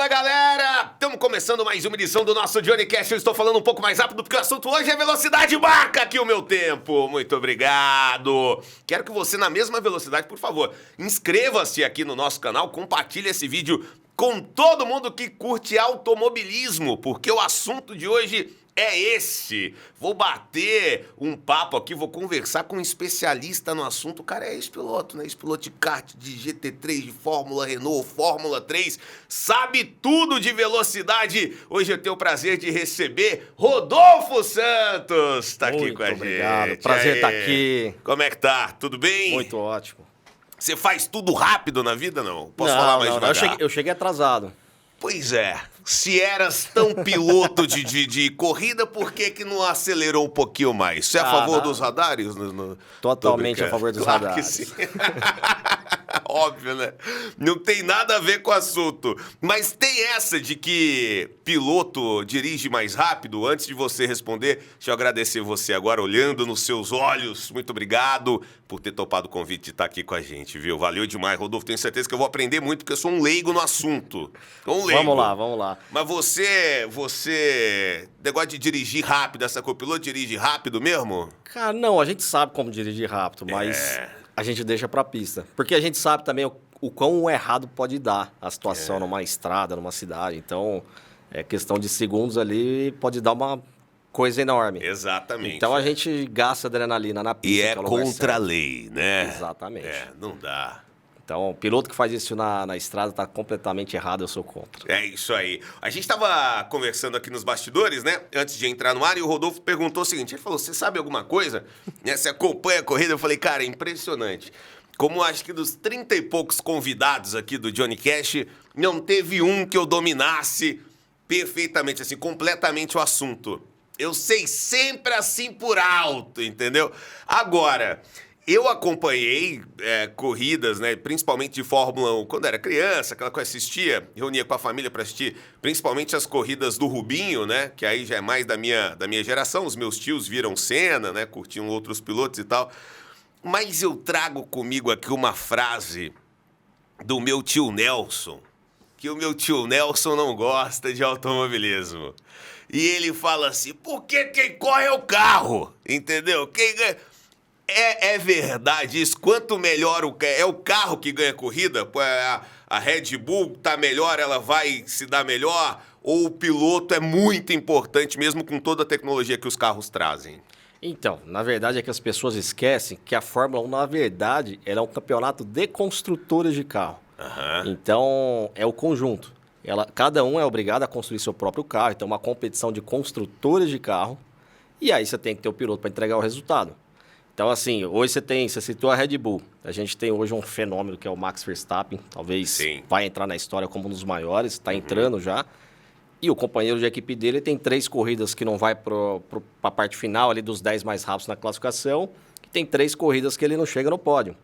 Fala, galera! Estamos começando mais uma edição do nosso Johnny Cash. Eu estou falando um pouco mais rápido porque o assunto hoje é velocidade. Marca aqui o meu tempo. Muito obrigado. Quero que você, na mesma velocidade, por favor, inscreva-se aqui no nosso canal, compartilhe esse vídeo com todo mundo que curte automobilismo, porque o assunto de hoje é esse. Vou bater um papo aqui, vou conversar com um especialista no assunto. O cara é ex-piloto, né? Ex-piloto de kart, de GT3, de Fórmula Renault, Fórmula 3. Sabe tudo de velocidade. Hoje eu tenho o prazer de receber Rodolfo Santos. Tá aqui com a gente. Obrigado. Prazer estar aqui. Como é que tá? Tudo bem? Muito ótimo. Você faz tudo rápido na vida, não? Posso falar mais devagar? Eu cheguei atrasado. Pois é. Se eras tão piloto de corrida, por que não acelerou um pouquinho mais? Você é a favor dos radares? Totalmente a favor dos radares. Que sim. Óbvio, né? Não tem nada a ver com o assunto. Mas tem essa de que piloto dirige mais rápido? Antes de você responder, deixa eu agradecer você agora, olhando nos seus olhos. Muito obrigado por ter topado o convite de estar aqui com a gente, viu? Valeu demais, Rodolfo. Tenho certeza que eu vou aprender muito, porque eu sou um leigo no assunto. Vamos lá. Mas você... Negócio de dirigir rápido, essa copiloto dirige rápido mesmo? Cara, não, a gente sabe como dirigir rápido, mas a gente deixa pra pista. Porque a gente sabe também o quão errado pode dar a situação numa estrada, numa cidade. Então, questão de segundos ali, pode dar uma coisa enorme. Exatamente. Então, a gente gasta adrenalina na pista. E é contra a lei, né? Exatamente. Não dá. Então, o piloto que faz isso na estrada está completamente errado, eu sou contra. É isso aí. A gente estava conversando aqui nos bastidores, né? Antes de entrar no ar, e o Rodolfo perguntou o seguinte, ele falou, você sabe alguma coisa? Você acompanha a corrida? Eu falei, cara, é impressionante. Como acho que dos 30 e poucos convidados aqui do Johnny Cash, não teve um que eu dominasse perfeitamente, assim, completamente o assunto. Eu sei sempre assim por alto, entendeu? Agora... Eu acompanhei corridas, né, principalmente de Fórmula 1, quando era criança, aquela coisa assistia, reunia com a família para assistir, principalmente as corridas do Rubinho, né, que aí já é mais da minha geração, os meus tios viram Senna, né, curtiam outros pilotos e tal. Mas eu trago comigo aqui uma frase do meu tio Nelson, que o meu tio Nelson não gosta de automobilismo. E ele fala assim, porque quem corre é o carro, entendeu? Quem ganha... É verdade isso? Quanto melhor é o carro que ganha corrida? A Red Bull tá melhor, ela vai se dar melhor? Ou o piloto é muito importante, mesmo com toda a tecnologia que os carros trazem? Então, na verdade é que as pessoas esquecem que a Fórmula 1, na verdade, ela é um campeonato de construtores de carro. Uhum. Então, é o conjunto. Cada um é obrigado a construir seu próprio carro. Então, é uma competição de construtores de carro. E aí você tem que ter o piloto para entregar o resultado. Então, assim, hoje você citou a Red Bull. A gente tem hoje um fenômeno que é o Max Verstappen. Talvez vai entrar na história como um dos maiores, está entrando já. E o companheiro de equipe dele tem 3 corridas que não vai para a parte final ali dos 10 mais rápidos na classificação. E tem 3 corridas que ele não chega no pódio.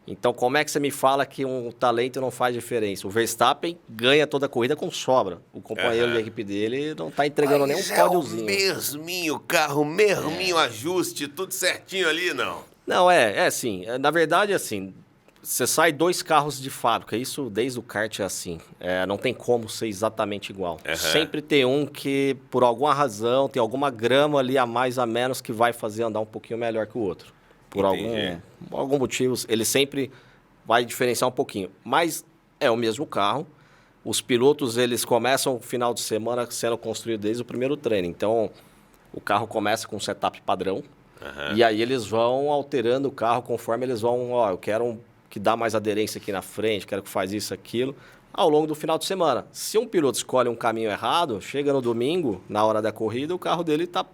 Então, como é que você me fala que um talento não faz diferença? O Verstappen ganha toda a corrida com sobra. O companheiro de equipe dele não está entregando nenhum pódiozinho. É o mesminho carro, mesminho ajuste, tudo certinho ali, não? Não, assim. Na verdade, assim, você sai 2 carros de fábrica. Isso desde o kart é assim. Não tem como ser exatamente igual. Sempre tem um que, por alguma razão, tem alguma grama ali a mais, a menos, que vai fazer andar um pouquinho melhor que o outro. Por algum motivo, ele sempre vai diferenciar um pouquinho. Mas é o mesmo carro. Os pilotos, eles começam o final de semana sendo construídos desde o primeiro treino. Então, o carro começa com um setup padrão. E aí eles vão alterando o carro conforme eles vão... eu quero que dá mais aderência aqui na frente, quero que faz isso, aquilo. Ao longo do final de semana. Se um piloto escolhe um caminho errado, chega no domingo, na hora da corrida, o carro dele está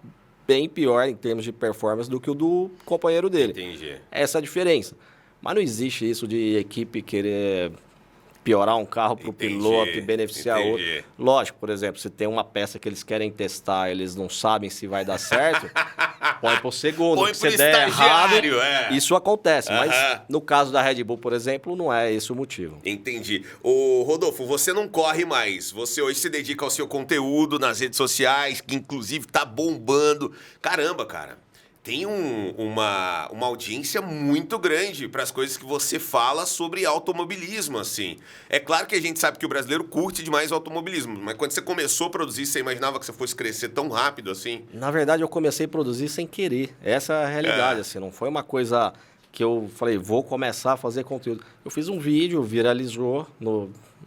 bem pior em termos de performance do que o do companheiro dele. Entendi. Essa é a diferença. Mas não existe isso de equipe querer piorar um carro para o piloto e beneficiar outro. Lógico, por exemplo, se tem uma peça que eles querem testar, eles não sabem se vai dar certo, põe para o segundo. Põe se der errado, isso acontece. Uhum. Mas no caso da Red Bull, por exemplo, não é esse o motivo. Entendi. Ô, Rodolfo, você não corre mais. Você hoje se dedica ao seu conteúdo nas redes sociais, que inclusive tá bombando. Caramba, cara. tem uma audiência muito grande para as coisas que você fala sobre automobilismo, assim. É claro que a gente sabe que o brasileiro curte demais o automobilismo, mas quando você começou a produzir, você imaginava que você fosse crescer tão rápido assim? Na verdade, eu comecei a produzir sem querer. Essa é a realidade, assim. Não foi uma coisa que eu falei, vou começar a fazer conteúdo. Eu fiz um vídeo, viralizou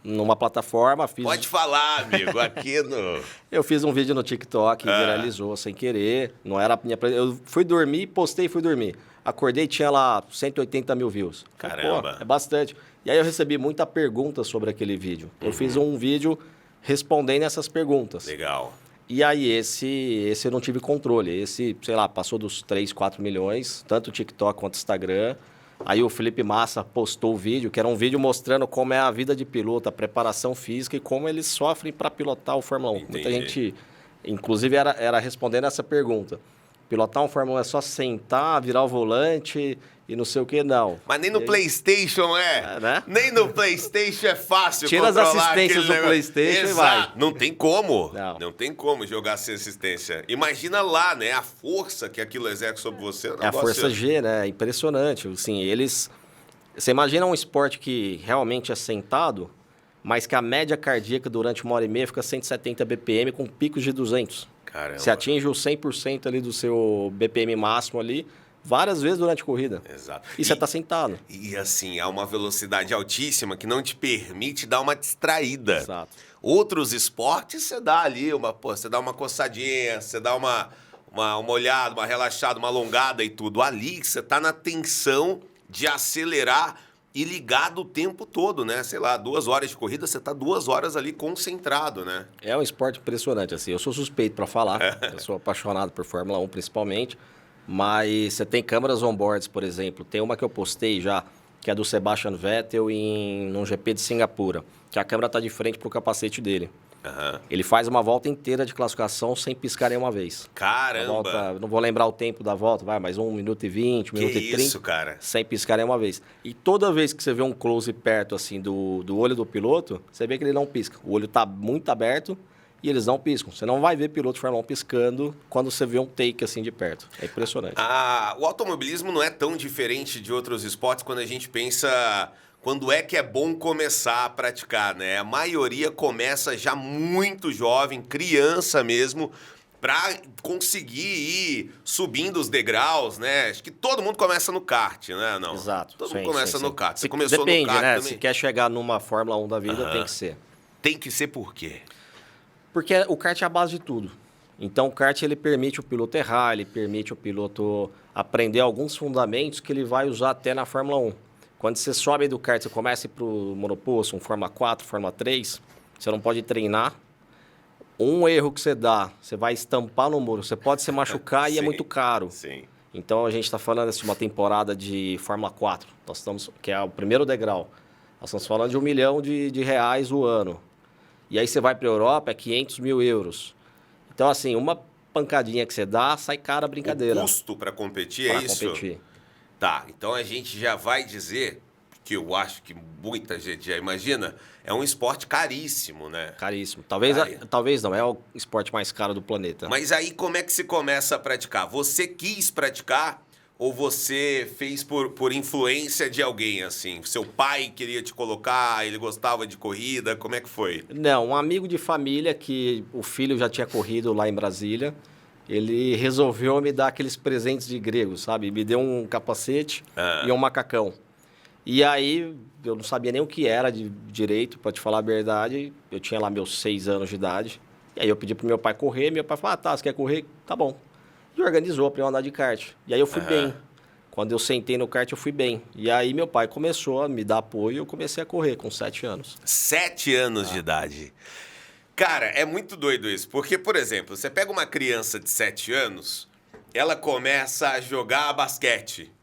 numa plataforma. Pode falar, amigo, aqui no... Eu fiz um vídeo no TikTok, viralizou sem querer. Não era a minha... Eu fui dormir, postei e fui dormir. Acordei, tinha lá 180 mil views. Caramba! Pô, é bastante. E aí eu recebi muita pergunta sobre aquele vídeo. Eu fiz um vídeo respondendo essas perguntas. Legal. E aí esse eu não tive controle. Esse, sei lá, passou dos 3, 4 milhões, tanto o TikTok quanto o Instagram. Aí o Felipe Massa postou o vídeo, que era um vídeo mostrando como é a vida de piloto, a preparação física e como eles sofrem para pilotar o Fórmula 1. Entendi. Muita gente, inclusive, era respondendo essa pergunta. Pilotar um Fórmula 1 é só sentar, virar o volante e não sei o que, não. Mas nem no PlayStation né? Nem no PlayStation é fácil Tira as controlar assistências aquele do negócio. PlayStation e Exato. vai. Não tem como. Não Tem como jogar sem assistência. Imagina lá, né? A força que aquilo exerce sobre você. É a força G, né? É impressionante. Assim, Você imagina um esporte que realmente é sentado, mas que a média cardíaca durante 1h30 fica 170 BPM com picos de 200. Caramba. Você atinge o 100% ali do seu BPM máximo ali várias vezes durante a corrida. Exato. E você está sentado. E assim, há uma velocidade altíssima que não te permite dar uma distraída. Exato. Outros esportes, você dá ali você dá uma coçadinha, você dá uma olhada, uma relaxada, uma alongada e tudo. Ali, você tá na tensão de acelerar e ligado o tempo todo, né? Sei lá, 2 horas de corrida, você tá 2 horas ali concentrado, né? É um esporte impressionante, assim. Eu sou suspeito para falar. Eu sou apaixonado por Fórmula 1, principalmente. Mas você tem câmeras on-boards, por exemplo. Tem uma que eu postei já, que é do Sebastian Vettel num GP de Singapura. Que a câmera tá de frente pro capacete dele. Uhum. Ele faz uma volta inteira de classificação sem piscar nenhuma vez. Caramba! Não vou lembrar o tempo da volta, mas 1 minuto e 20, 1 minuto e 30. Isso, cara? Sem piscar nenhuma vez. E toda vez que você vê um close perto assim do olho do piloto, você vê que ele não pisca. O olho tá muito aberto e eles não piscam. Você não vai ver piloto de Fórmula 1 piscando quando você vê um take assim de perto. É impressionante. O automobilismo não é tão diferente de outros esportes quando a gente pensa... Quando é que é bom começar a praticar, né? A maioria começa já muito jovem, criança mesmo, para conseguir ir subindo os degraus, né? Acho que todo mundo começa no kart, né? Não. Exato. Todo mundo começa no kart. Você começou no kart né? também? Se quer chegar numa Fórmula 1 da vida, tem que ser. Tem que ser por quê? Porque o kart é a base de tudo. Então, o kart ele permite o piloto errar, ele permite o piloto aprender alguns fundamentos que ele vai usar até na Fórmula 1. Quando você sobe do kart, você começa a ir para o monoposto, um Fórmula 4, Fórmula 3, você não pode treinar. Um erro que você dá, você vai estampar no muro, você pode se machucar e é muito caro. Sim. Então, a gente está falando de uma temporada de Fórmula 4, que é o primeiro degrau. Nós estamos falando de R$1 milhão de reais o ano. E aí você vai para a Europa, é 500 mil euros. Então, assim, uma pancadinha que você dá, sai cara a brincadeira. O custo para competir é isso? Para competir. Tá, então a gente já vai dizer, que eu acho que muita gente já imagina, é um esporte caríssimo, né? Caríssimo. Talvez não, é o esporte mais caro do planeta. Mas aí como é que se começa a praticar? Você quis praticar ou você fez por influência de alguém, assim? Seu pai queria te colocar, ele gostava de corrida, como é que foi? Não, um amigo de família que o filho já tinha corrido lá em Brasília, ele resolveu me dar aqueles presentes de grego, sabe? Me deu um capacete e um macacão. E aí, eu não sabia nem o que era de direito, para te falar a verdade. Eu tinha lá meus 6 anos de idade. E aí eu pedi pro meu pai correr, meu pai falou, tá, você quer correr? Tá bom. E organizou para eu andar de kart. E aí eu fui bem. Quando eu sentei no kart, eu fui bem. E aí meu pai começou a me dar apoio e eu comecei a correr com 7 anos. 7 anos de idade. Cara, é muito doido isso. Porque, por exemplo, você pega uma criança de 7 anos, ela começa a jogar basquete.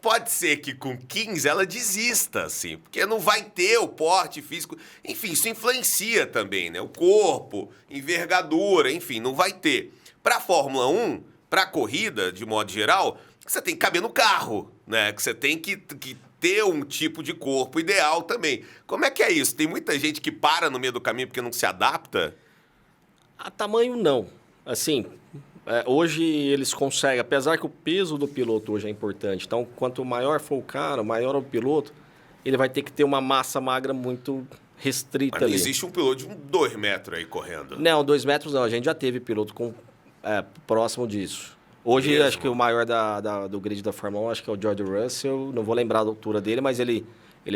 Pode ser que com 15 ela desista, assim, porque não vai ter o porte físico. Enfim, isso influencia também, né? O corpo, envergadura, enfim, não vai ter. Pra Fórmula 1, pra corrida, de modo geral, você tem que caber no carro, né? Que você tem que ter um tipo de corpo ideal também. Como é que é isso? Tem muita gente que para no meio do caminho porque não se adapta? A tamanho, não. Assim, Hoje eles conseguem, apesar que o peso do piloto hoje é importante, então quanto maior for o cara, maior o piloto, ele vai ter que ter uma massa magra muito restrita Mas não ali. existe um piloto de 2 metros aí correndo. Não, 2 metros não, a gente já teve piloto próximo disso. Hoje, Mesmo? acho que o maior do grid da Fórmula 1, acho que é o George Russell, não vou lembrar da altura dele, mas ele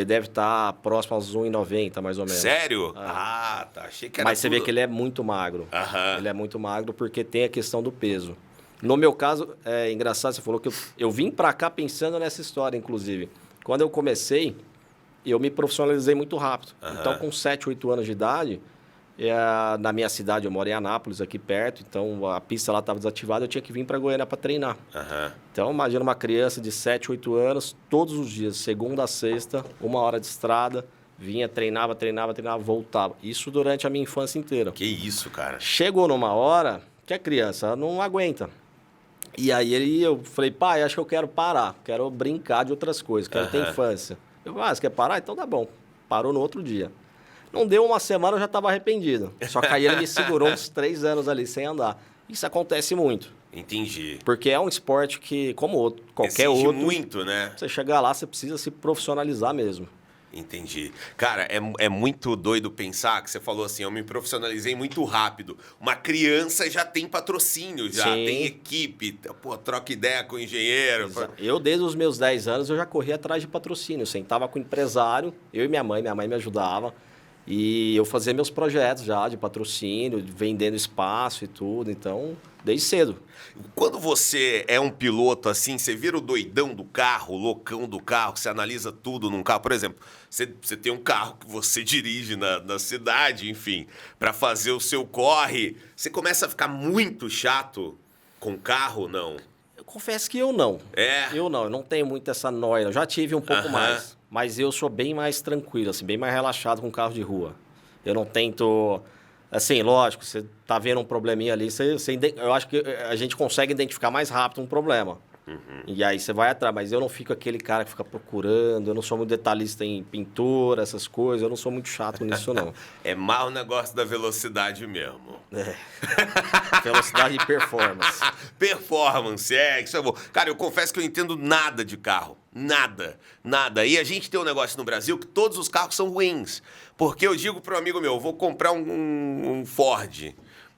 deve estar próximo aos 1,90 mais ou menos. Sério? Tá. Achei que era Mas você tudo... vê que ele é muito magro. Aham. Ele é muito magro porque tem a questão do peso. No meu caso, é engraçado, você falou que eu vim pra cá pensando nessa história, inclusive. Quando eu comecei, eu me profissionalizei muito rápido. Então, com 7, 8 anos de idade, na minha cidade, eu moro em Anápolis, aqui perto, então a pista lá estava desativada, eu tinha que vir para Goiânia para treinar. Então, imagina uma criança de 7, 8 anos, todos os dias, segunda a sexta, 1 hora de estrada, vinha, treinava, voltava. Isso durante a minha infância inteira. Que isso, cara. Chegou numa hora que a criança não aguenta. E aí eu falei, pai, acho que eu quero parar, quero brincar de outras coisas, quero ter infância. Eu falei, você quer parar? Então tá bom. Parou no outro dia. Não deu uma semana, eu já estava arrependido. Só que aí ele me segurou uns 3 anos ali sem andar. Isso acontece muito. Entendi. Porque é um esporte que, como qualquer Exige outro... muito, né? Você chegar lá, você precisa se profissionalizar mesmo. Entendi. Cara, é muito doido pensar que você falou assim, eu me profissionalizei muito rápido. Uma criança já tem patrocínio, já Sim. tem equipe, pô, troca ideia com o engenheiro. Eu, desde os meus 10 anos, eu já corria atrás de patrocínio. Eu sentava com o empresário, eu e minha mãe me ajudava. E eu fazia meus projetos já de patrocínio, vendendo espaço e tudo. Então, desde cedo. Quando você é um piloto assim, você vira o doidão do carro, o loucão do carro, você analisa tudo num carro. Por exemplo, você tem um carro que você dirige na cidade, enfim, para fazer o seu corre. Você começa a ficar muito chato com o carro, não? Eu confesso que eu não. Eu não tenho muito essa noia. Eu já tive um pouco mais. Mas eu sou bem mais tranquilo, assim, bem mais relaxado com carro de rua. Eu não tento... Assim, lógico, você tá vendo um probleminha ali, eu acho que a gente consegue identificar mais rápido um problema. E aí você vai atrás, mas eu não fico aquele cara que fica procurando, eu não sou muito detalhista em pintura, essas coisas, eu não sou muito chato nisso, não. É mal o negócio da velocidade mesmo. Velocidade e performance. Performance, isso é bom. Cara, eu confesso que eu entendo nada de carro. Nada. E a gente tem um negócio no Brasil que todos os carros são ruins. Porque eu digo para um amigo meu, vou comprar um Ford.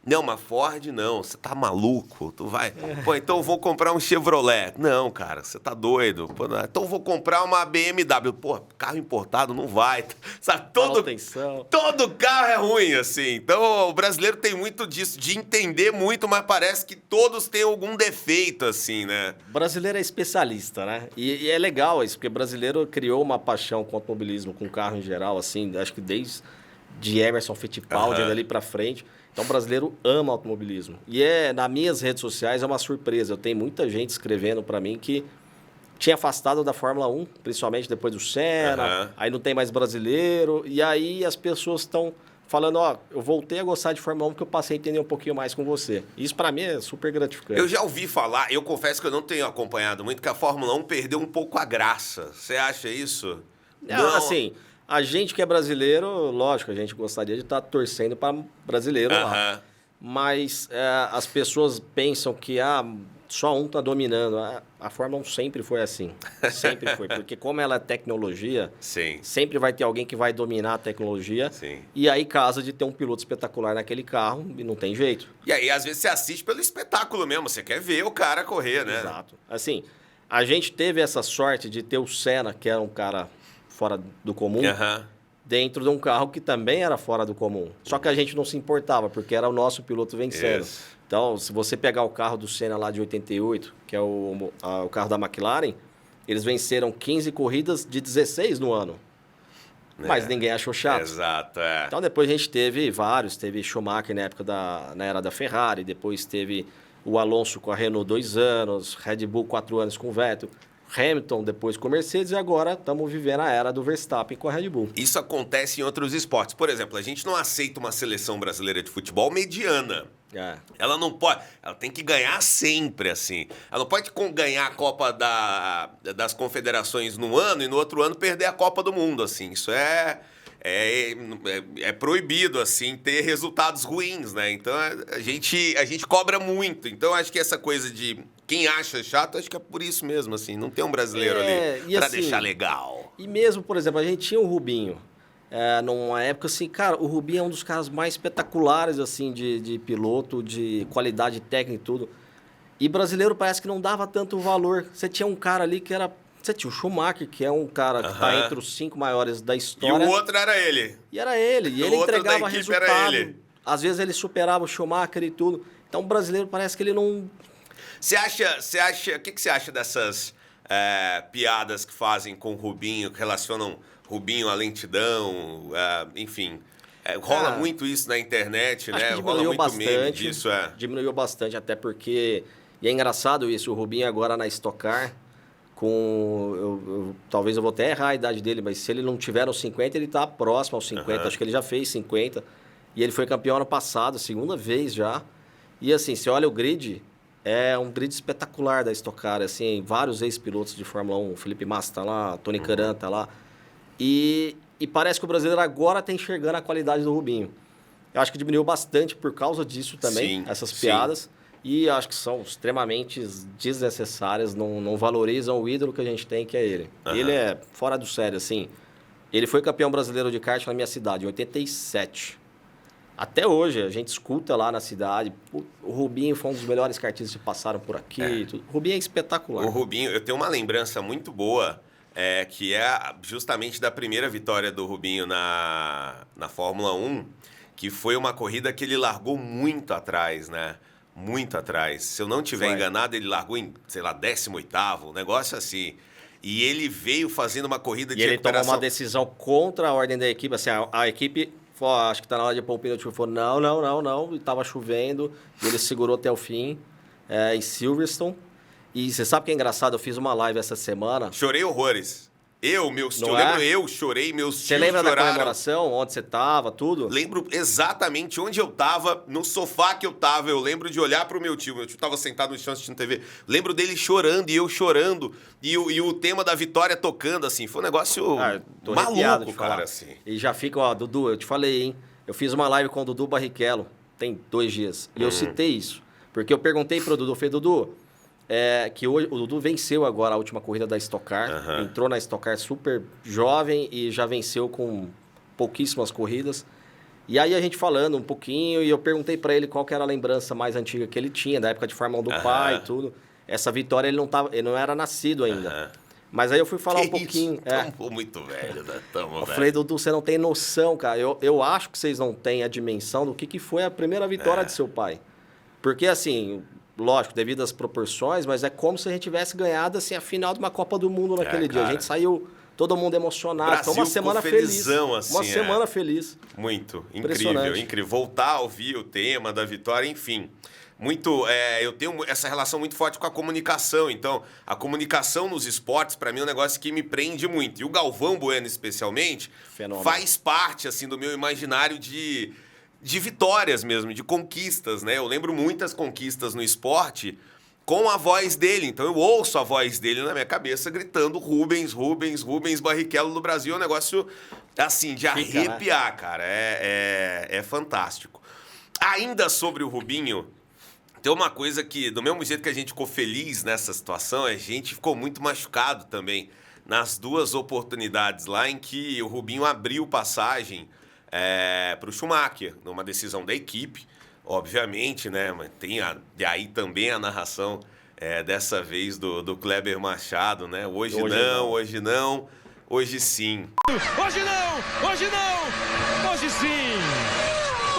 Não, mas Ford não, você tá maluco? Tu vai... Pô, então eu vou comprar um Chevrolet. Não, cara, você tá doido. Pô, não. Então eu vou comprar uma BMW. Pô, carro importado não vai. Sabe, todo carro é ruim, assim. Então o brasileiro tem muito disso, de entender muito, mas parece que todos têm algum defeito, assim, né? O brasileiro é especialista, né? E é legal isso, porque o brasileiro criou uma paixão com o automobilismo, com o carro em geral, assim, acho que desde Emerson Fittipaldi ali pra frente. Então, o brasileiro ama automobilismo. E nas minhas redes sociais é uma surpresa. Eu tenho muita gente escrevendo para mim que tinha afastado da Fórmula 1, principalmente depois do Senna. Aí não tem mais brasileiro. E aí as pessoas estão falando, eu voltei a gostar de Fórmula 1 porque eu passei a entender um pouquinho mais com você. Isso para mim é super gratificante. Eu já ouvi falar, eu confesso que eu não tenho acompanhado muito, que a Fórmula 1 perdeu um pouco a graça. Você acha isso? Não, assim... A gente que é brasileiro, lógico, a gente gostaria de estar torcendo para brasileiro lá. Mas as pessoas pensam que só um está dominando. A Fórmula 1 sempre foi assim. Sempre foi. Porque como ela é tecnologia, sempre vai ter alguém que vai dominar a tecnologia. E aí casa de ter um piloto espetacular naquele carro e não tem jeito. E aí, às vezes, você assiste pelo espetáculo mesmo. Você quer ver o cara correr, né? Exato. Assim, a gente teve essa sorte de ter o Senna, que era um cara... fora do comum, dentro de um carro que também era fora do comum. Só que a gente não se importava, porque era o nosso piloto vencendo. Então, se você pegar o carro do Senna lá de 88, que é o carro da McLaren, eles venceram 15 corridas de 16 no ano. Mas ninguém achou chato. Exato, Então, depois a gente teve vários. Teve Schumacher na época na era da Ferrari, depois teve o Alonso com a Renault 2 anos, Red Bull 4 anos com o Vettel, Hamilton depois com o Mercedes e agora estamos vivendo a era do Verstappen com a Red Bull. Isso acontece em outros esportes. Por exemplo, a gente não aceita uma seleção brasileira de futebol mediana. Ela não pode... Ela tem que ganhar sempre, assim. Ela não pode ganhar a Copa das Confederações num ano e no outro ano perder a Copa do Mundo, assim. Isso é é proibido, assim, ter resultados ruins, né? Então, a gente cobra muito. Então, acho que essa coisa de quem acha chato, acho que é por isso mesmo, assim. Não tem um brasileiro ali pra assim, deixar legal. E mesmo, por exemplo, a gente tinha o Rubinho. Numa época, assim, cara, o Rubinho é um dos caras mais espetaculares, assim, de piloto, de qualidade técnica e tudo. E brasileiro parece que não dava tanto valor. Você tinha um cara ali que era... Você tinha o Schumacher, que é um cara que tá entre os 5 maiores da história. E o outro era ele. E era ele. E O ele outro da entregava equipe resultado. era ele. Às vezes ele superava o Schumacher e tudo. Então o brasileiro parece que ele não... Você acha... O que você acha dessas piadas que fazem com o Rubinho, que relacionam Rubinho à lentidão, enfim... rola muito isso na internet, acho né? que Rola muito bastante, meme disso, Diminuiu bastante, até porque... E é engraçado isso, o Rubinho agora na Stock Car, talvez eu vou até errar a idade dele, mas se ele não tiver nos 50, ele tá próximo aos 50. Acho que ele já fez 50. E ele foi campeão ano passado, segunda vez já. E assim, você olha o grid, é um grid espetacular da Stock Car, assim, vários ex-pilotos de Fórmula 1, o Felipe Massa tá lá, Tony Canan tá lá. E parece que o brasileiro agora tá enxergando a qualidade do Rubinho. Eu acho que diminuiu bastante por causa disso também, essas piadas. E acho que são extremamente desnecessárias, não valorizam o ídolo que a gente tem, que é ele. Ele é fora do sério, assim. Ele foi campeão brasileiro de kart na minha cidade, em 87. Até hoje, a gente escuta lá na cidade. O Rubinho foi um dos melhores kartistas que passaram por aqui. O Rubinho é espetacular. O Rubinho, eu tenho uma lembrança muito boa, que é justamente da primeira vitória do Rubinho na Fórmula 1, que foi uma corrida que ele largou muito atrás, né? Muito atrás. Se eu não estiver enganado, ele largou em, sei lá, 18º, um negócio assim. E ele veio fazendo uma corrida de recuperação. Ele tomou uma decisão contra a ordem da equipe. Assim, a equipe, acho que tá na hora de pôr o pneu, falou, não. E tava chovendo, e ele segurou até o fim, em Silverstone. E você sabe o que é engraçado? Eu fiz uma live essa semana. Chorei horrores. Eu chorei, meus tios Você lembra choraram. da comemoração, onde você tava, tudo? Lembro exatamente onde eu tava, no sofá que eu tava. Eu lembro de olhar pro meu tio. Meu tio tava sentado no chão assistindo TV. Lembro dele chorando e eu chorando. E o tema da vitória tocando, assim. Foi um negócio maluco, cara, assim. E já fica, Dudu, eu te falei, hein? Eu fiz uma live com o Dudu Barrichello, tem 2 dias. E eu citei isso. Porque eu perguntei pro Dudu, falei, Dudu... que hoje o Dudu venceu agora a última corrida da Stock Car, entrou na Stock Car super jovem e já venceu com pouquíssimas corridas. E aí a gente falando um pouquinho e eu perguntei para ele qual que era a lembrança mais antiga que ele tinha, da época de Fórmula 1 do pai e tudo. Essa vitória ele não era nascido ainda. Mas aí eu fui falar um pouquinho. Tamo muito velho, né? Eu falei, Dudu, você não tem noção, cara. Eu acho que vocês não têm a dimensão do que foi a primeira vitória de seu pai. Porque assim... Lógico, devido às proporções, mas é como se a gente tivesse ganhado assim, a final de uma Copa do Mundo naquele dia. A gente saiu, todo mundo emocionado. Brasil foi uma semana felizão, feliz. Uma semana feliz. Muito. Incrível. Voltar a ouvir o tema da vitória, enfim. Muito. Eu tenho essa relação muito forte com a comunicação. Então, a comunicação nos esportes, para mim, é um negócio que me prende muito. E o Galvão Bueno, especialmente, faz parte assim, do meu imaginário de vitórias mesmo, de conquistas, né? Eu lembro muitas conquistas no esporte com a voz dele. Então eu ouço a voz dele na minha cabeça gritando Rubens Barrichello do Brasil. É um negócio, assim, de arrepiar, né? Cara. É fantástico. Ainda sobre o Rubinho, tem uma coisa que, do mesmo jeito que a gente ficou feliz nessa situação, a gente ficou muito machucado também nas 2 oportunidades lá em que o Rubinho abriu passagem para o Schumacher, numa decisão da equipe, obviamente, né? Mas tem aí também a narração dessa vez do Kleber Machado, né? Hoje não, hoje sim.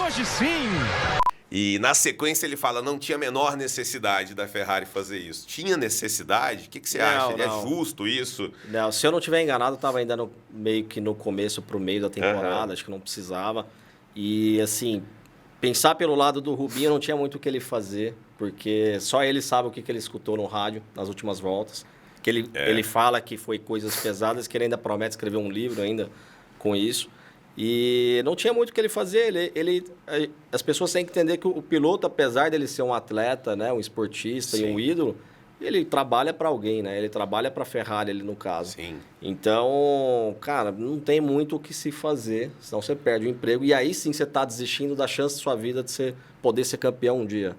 Hoje sim. E na sequência ele fala, não tinha a menor necessidade da Ferrari fazer isso. Tinha necessidade? O que você acha? É justo isso? Não, se eu não estiver enganado, eu estava ainda meio que no começo pro meio da temporada, acho que não precisava. E assim, pensar pelo lado do Rubinho não tinha muito o que ele fazer, porque só ele sabe o que ele escutou no rádio nas últimas voltas. Que ele fala que foi coisas pesadas, que ele ainda promete escrever um livro ainda com isso. E não tinha muito o que ele fazer. As pessoas têm que entender que o piloto, apesar dele ser um atleta, né, um esportista e um ídolo, ele trabalha para alguém, né? Ele trabalha para a Ferrari, ele no caso. Sim. Então, cara, não tem muito o que se fazer, senão você perde o emprego. E aí sim você está desistindo da chance da sua vida de você poder ser campeão um dia.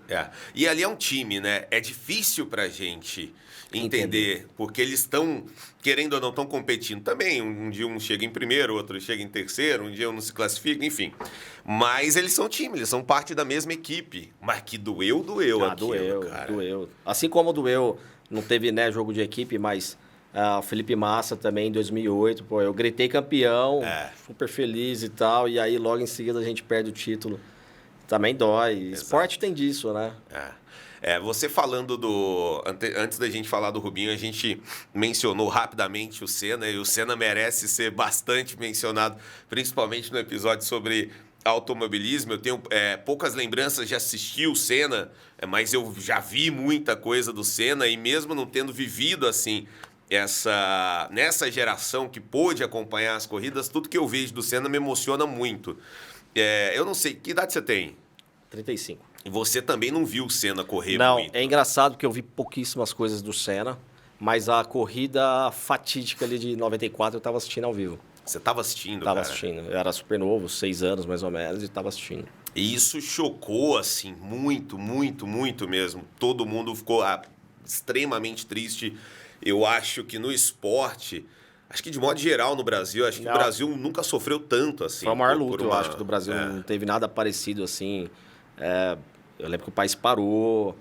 E ali é um time, né? É difícil pra gente entender, porque eles estão, querendo ou não, estão competindo também. Um dia um chega em primeiro, outro chega em terceiro, um dia um não se classifica, enfim. Mas eles são time, eles são parte da mesma equipe. Mas que doeu aquilo, cara. Doeu. Assim como doeu, não teve, né, jogo de equipe, mas o Felipe Massa também em 2008, pô, eu gritei campeão, super feliz e tal, e aí logo em seguida a gente perde o título. Também dói. Exato. Esporte tem disso, né? Você falando antes da gente falar do Rubinho, a gente mencionou rapidamente o Senna, e o Senna merece ser bastante mencionado, principalmente no episódio sobre automobilismo. Eu tenho poucas lembranças de assistir o Senna, mas eu já vi muita coisa do Senna, e mesmo não tendo vivido assim nessa geração que pôde acompanhar as corridas, tudo que eu vejo do Senna me emociona muito. Eu não sei, que idade você tem? 35. E você também não viu o Senna correr não, muito? É engraçado porque eu vi pouquíssimas coisas do Senna, mas a corrida fatídica ali de 94 eu estava assistindo ao vivo. Você estava assistindo, Tava assistindo. Eu era super novo, 6 anos mais ou menos, e estava assistindo. E isso chocou, assim, muito, muito, muito mesmo. Todo mundo ficou extremamente triste. Eu acho que no esporte, acho que de modo geral no Brasil, acho que o Brasil nunca sofreu tanto assim. Foi a maior luta, eu acho que do Brasil não teve nada parecido assim. Eu lembro que o país parou,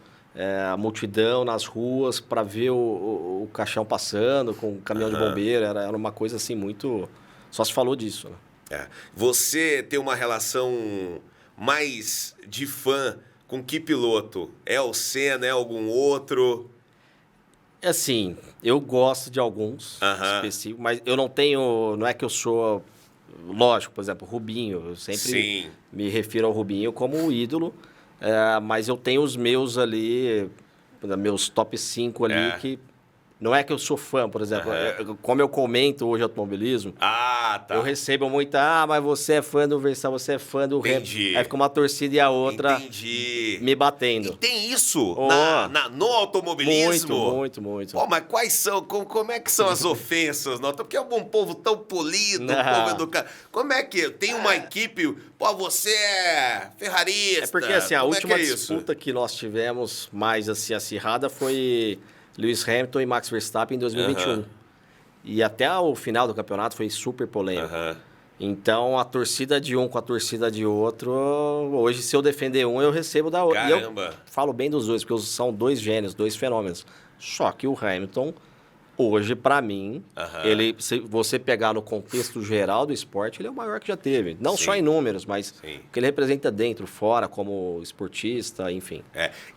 a multidão nas ruas para ver o caixão passando com o caminhão de bombeiro. Era uma coisa assim muito... Só se falou disso, né? Você tem uma relação mais de fã com que piloto? É o Senna, é algum outro? Assim, eu gosto de alguns específicos, mas eu não tenho... Não é que eu sou... Lógico, por exemplo, Rubinho. Eu sempre me refiro ao Rubinho como um ídolo, mas eu tenho os meus ali, meus top 5 ali, que não é que eu sou fã, por exemplo. Como eu comento hoje automobilismo, eu recebo muita... mas você é fã do Verstappen, você é fã do Hamilton. Aí fica uma torcida e a outra me batendo. E tem isso no automobilismo? Muito. Pô, mas quais são? Como é que são as ofensas? Não? Porque é um povo tão polido, um povo educado. Como é que... Tem uma equipe... Pô, você é ferrarista. É porque assim, a última disputa que nós tivemos mais assim, acirrada foi... Lewis Hamilton e Max Verstappen em 2021. E até o final do campeonato foi super polêmico. Então, a torcida de um com a torcida de outro... Hoje, se eu defender um, eu recebo da outra. Caramba! E eu falo bem dos dois, porque são dois gênios, dois fenômenos. Só que o Hamilton, hoje, para mim, ele, se você pegar no contexto geral do esporte, ele é o maior que já teve. Não só em números, mas o que ele representa dentro, fora, como esportista, enfim.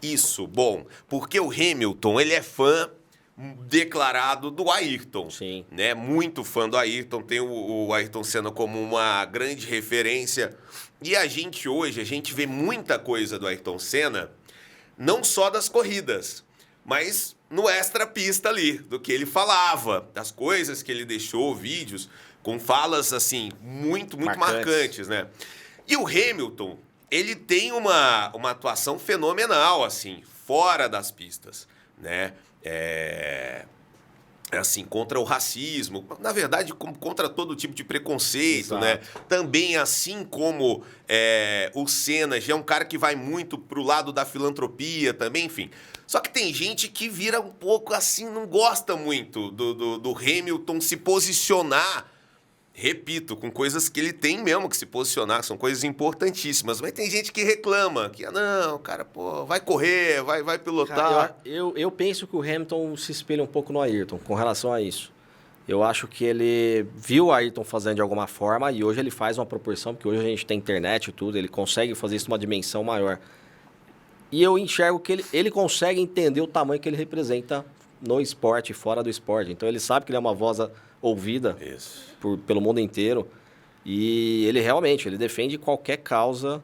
Isso, bom, porque o Hamilton, ele é fã declarado do Ayrton. Sim. Né? Muito fã do Ayrton, tem o Ayrton Senna como uma grande referência. E a gente vê muita coisa do Ayrton Senna, não só das corridas, mas no extra-pista ali, do que ele falava, das coisas que ele deixou, vídeos com falas, assim, muito marcantes, né? E o Hamilton, ele tem uma atuação fenomenal, assim, fora das pistas, né? Assim, contra o racismo, na verdade, contra todo tipo de preconceito, né? Também, assim como o Senna, já é um cara que vai muito pro lado da filantropia também, enfim. Só que tem gente que vira um pouco assim, não gosta muito do Hamilton se posicionar, repito, com coisas que ele tem mesmo que se posicionar, são coisas importantíssimas. Mas tem gente que reclama, que, não, cara, pô, vai correr, vai pilotar. Cara, eu penso que o Hamilton se espelha um pouco no Ayrton com relação a isso. Eu acho que ele viu o Ayrton fazendo de alguma forma e hoje ele faz uma proporção, porque hoje a gente tem internet e tudo, ele consegue fazer isso numa dimensão maior. E eu enxergo que ele consegue entender o tamanho que ele representa no esporte e fora do esporte. Então ele sabe que ele é uma voz ouvida pelo mundo inteiro. E ele realmente, ele defende qualquer causa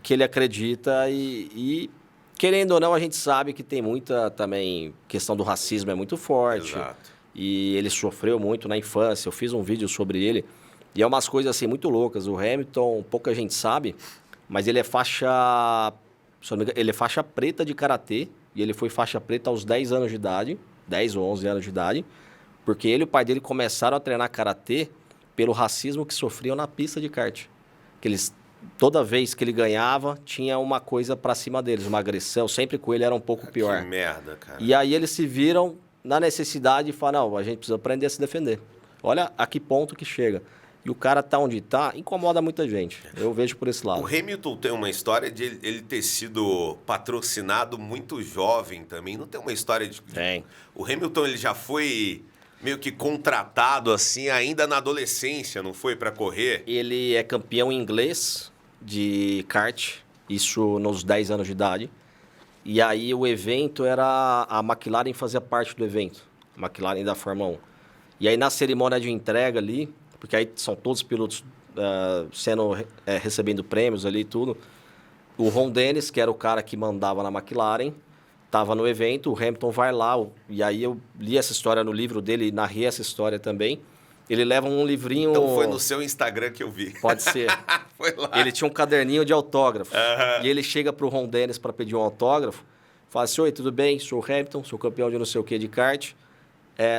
que ele acredita e querendo ou não, a gente sabe que tem muita também questão do racismo é muito forte. Exato. E ele sofreu muito na infância. Eu fiz um vídeo sobre ele e é umas coisas assim muito loucas. O Hamilton, pouca gente sabe, mas ele é faixa preta de karatê e ele foi faixa preta aos 10 anos de idade, 10 ou 11 anos de idade, porque ele e o pai dele começaram a treinar karatê pelo racismo que sofriam na pista de kart. Que eles, toda vez que ele ganhava, tinha uma coisa pra cima deles, uma agressão, sempre com ele era um pouco pior. Que merda, cara. E aí eles se viram na necessidade de falar, não, a gente precisa aprender a se defender. Olha a que ponto que chega. E o cara tá onde tá, incomoda muita gente. Eu vejo por esse lado. O Hamilton tem uma história de ele ter sido patrocinado muito jovem também. Não tem uma história de... Tem. O Hamilton, ele já foi meio que contratado, assim, ainda na adolescência, não foi, para correr? Ele é campeão inglês de kart, isso nos 10 anos de idade. E aí o evento era... A McLaren fazia parte do evento. A McLaren da Fórmula 1. E aí na cerimônia de entrega ali, porque aí são todos os pilotos recebendo prêmios ali e tudo. O Ron Dennis, que era o cara que mandava na McLaren, estava no evento, o Hamilton vai lá, e aí eu li essa história no livro dele, narrei essa história também. Ele leva um livrinho... Então foi no seu Instagram que eu vi. Pode ser. Foi lá. Ele tinha um caderninho de autógrafo. E ele chega pro Ron Dennis para pedir um autógrafo, fala assim, oi, tudo bem? Sou o Hamilton, sou campeão de não sei o que de kart.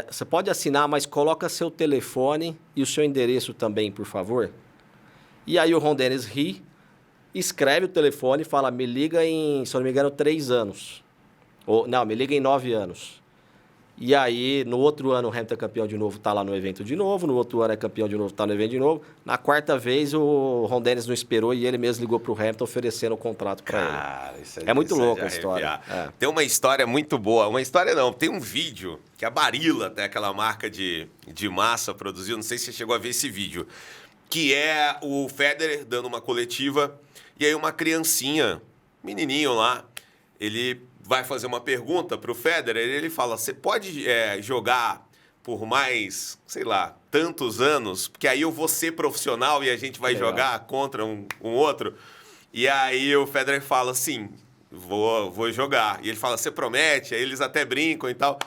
Você pode assinar, mas coloca seu telefone e o seu endereço também, por favor. E aí o Ron Dennis ri, escreve o telefone e fala, me liga em, se eu não me engano, 3 anos. Ou, não, me liga em 9 anos. E aí, no outro ano, o Hamilton é campeão de novo, tá lá no evento de novo. No outro ano é campeão de novo, tá no evento de novo. Na quarta vez, o Ron Dennis não esperou e ele mesmo ligou pro Hamilton oferecendo o contrato para ele. Cara, isso É muito louco a história. Tem uma história muito boa. Uma história não, tem um vídeo que a Barilla, até aquela marca de massa, produziu. Não sei se você chegou a ver esse vídeo. Que é o Federer dando uma coletiva e aí uma criancinha, menininho lá, ele vai fazer uma pergunta pro Federer e ele fala, você pode jogar por mais, sei lá, tantos anos, porque aí eu vou ser profissional e a gente vai jogar contra um outro? E aí o Federer fala assim, vou jogar. E ele fala, você promete? Aí eles até brincam e tal.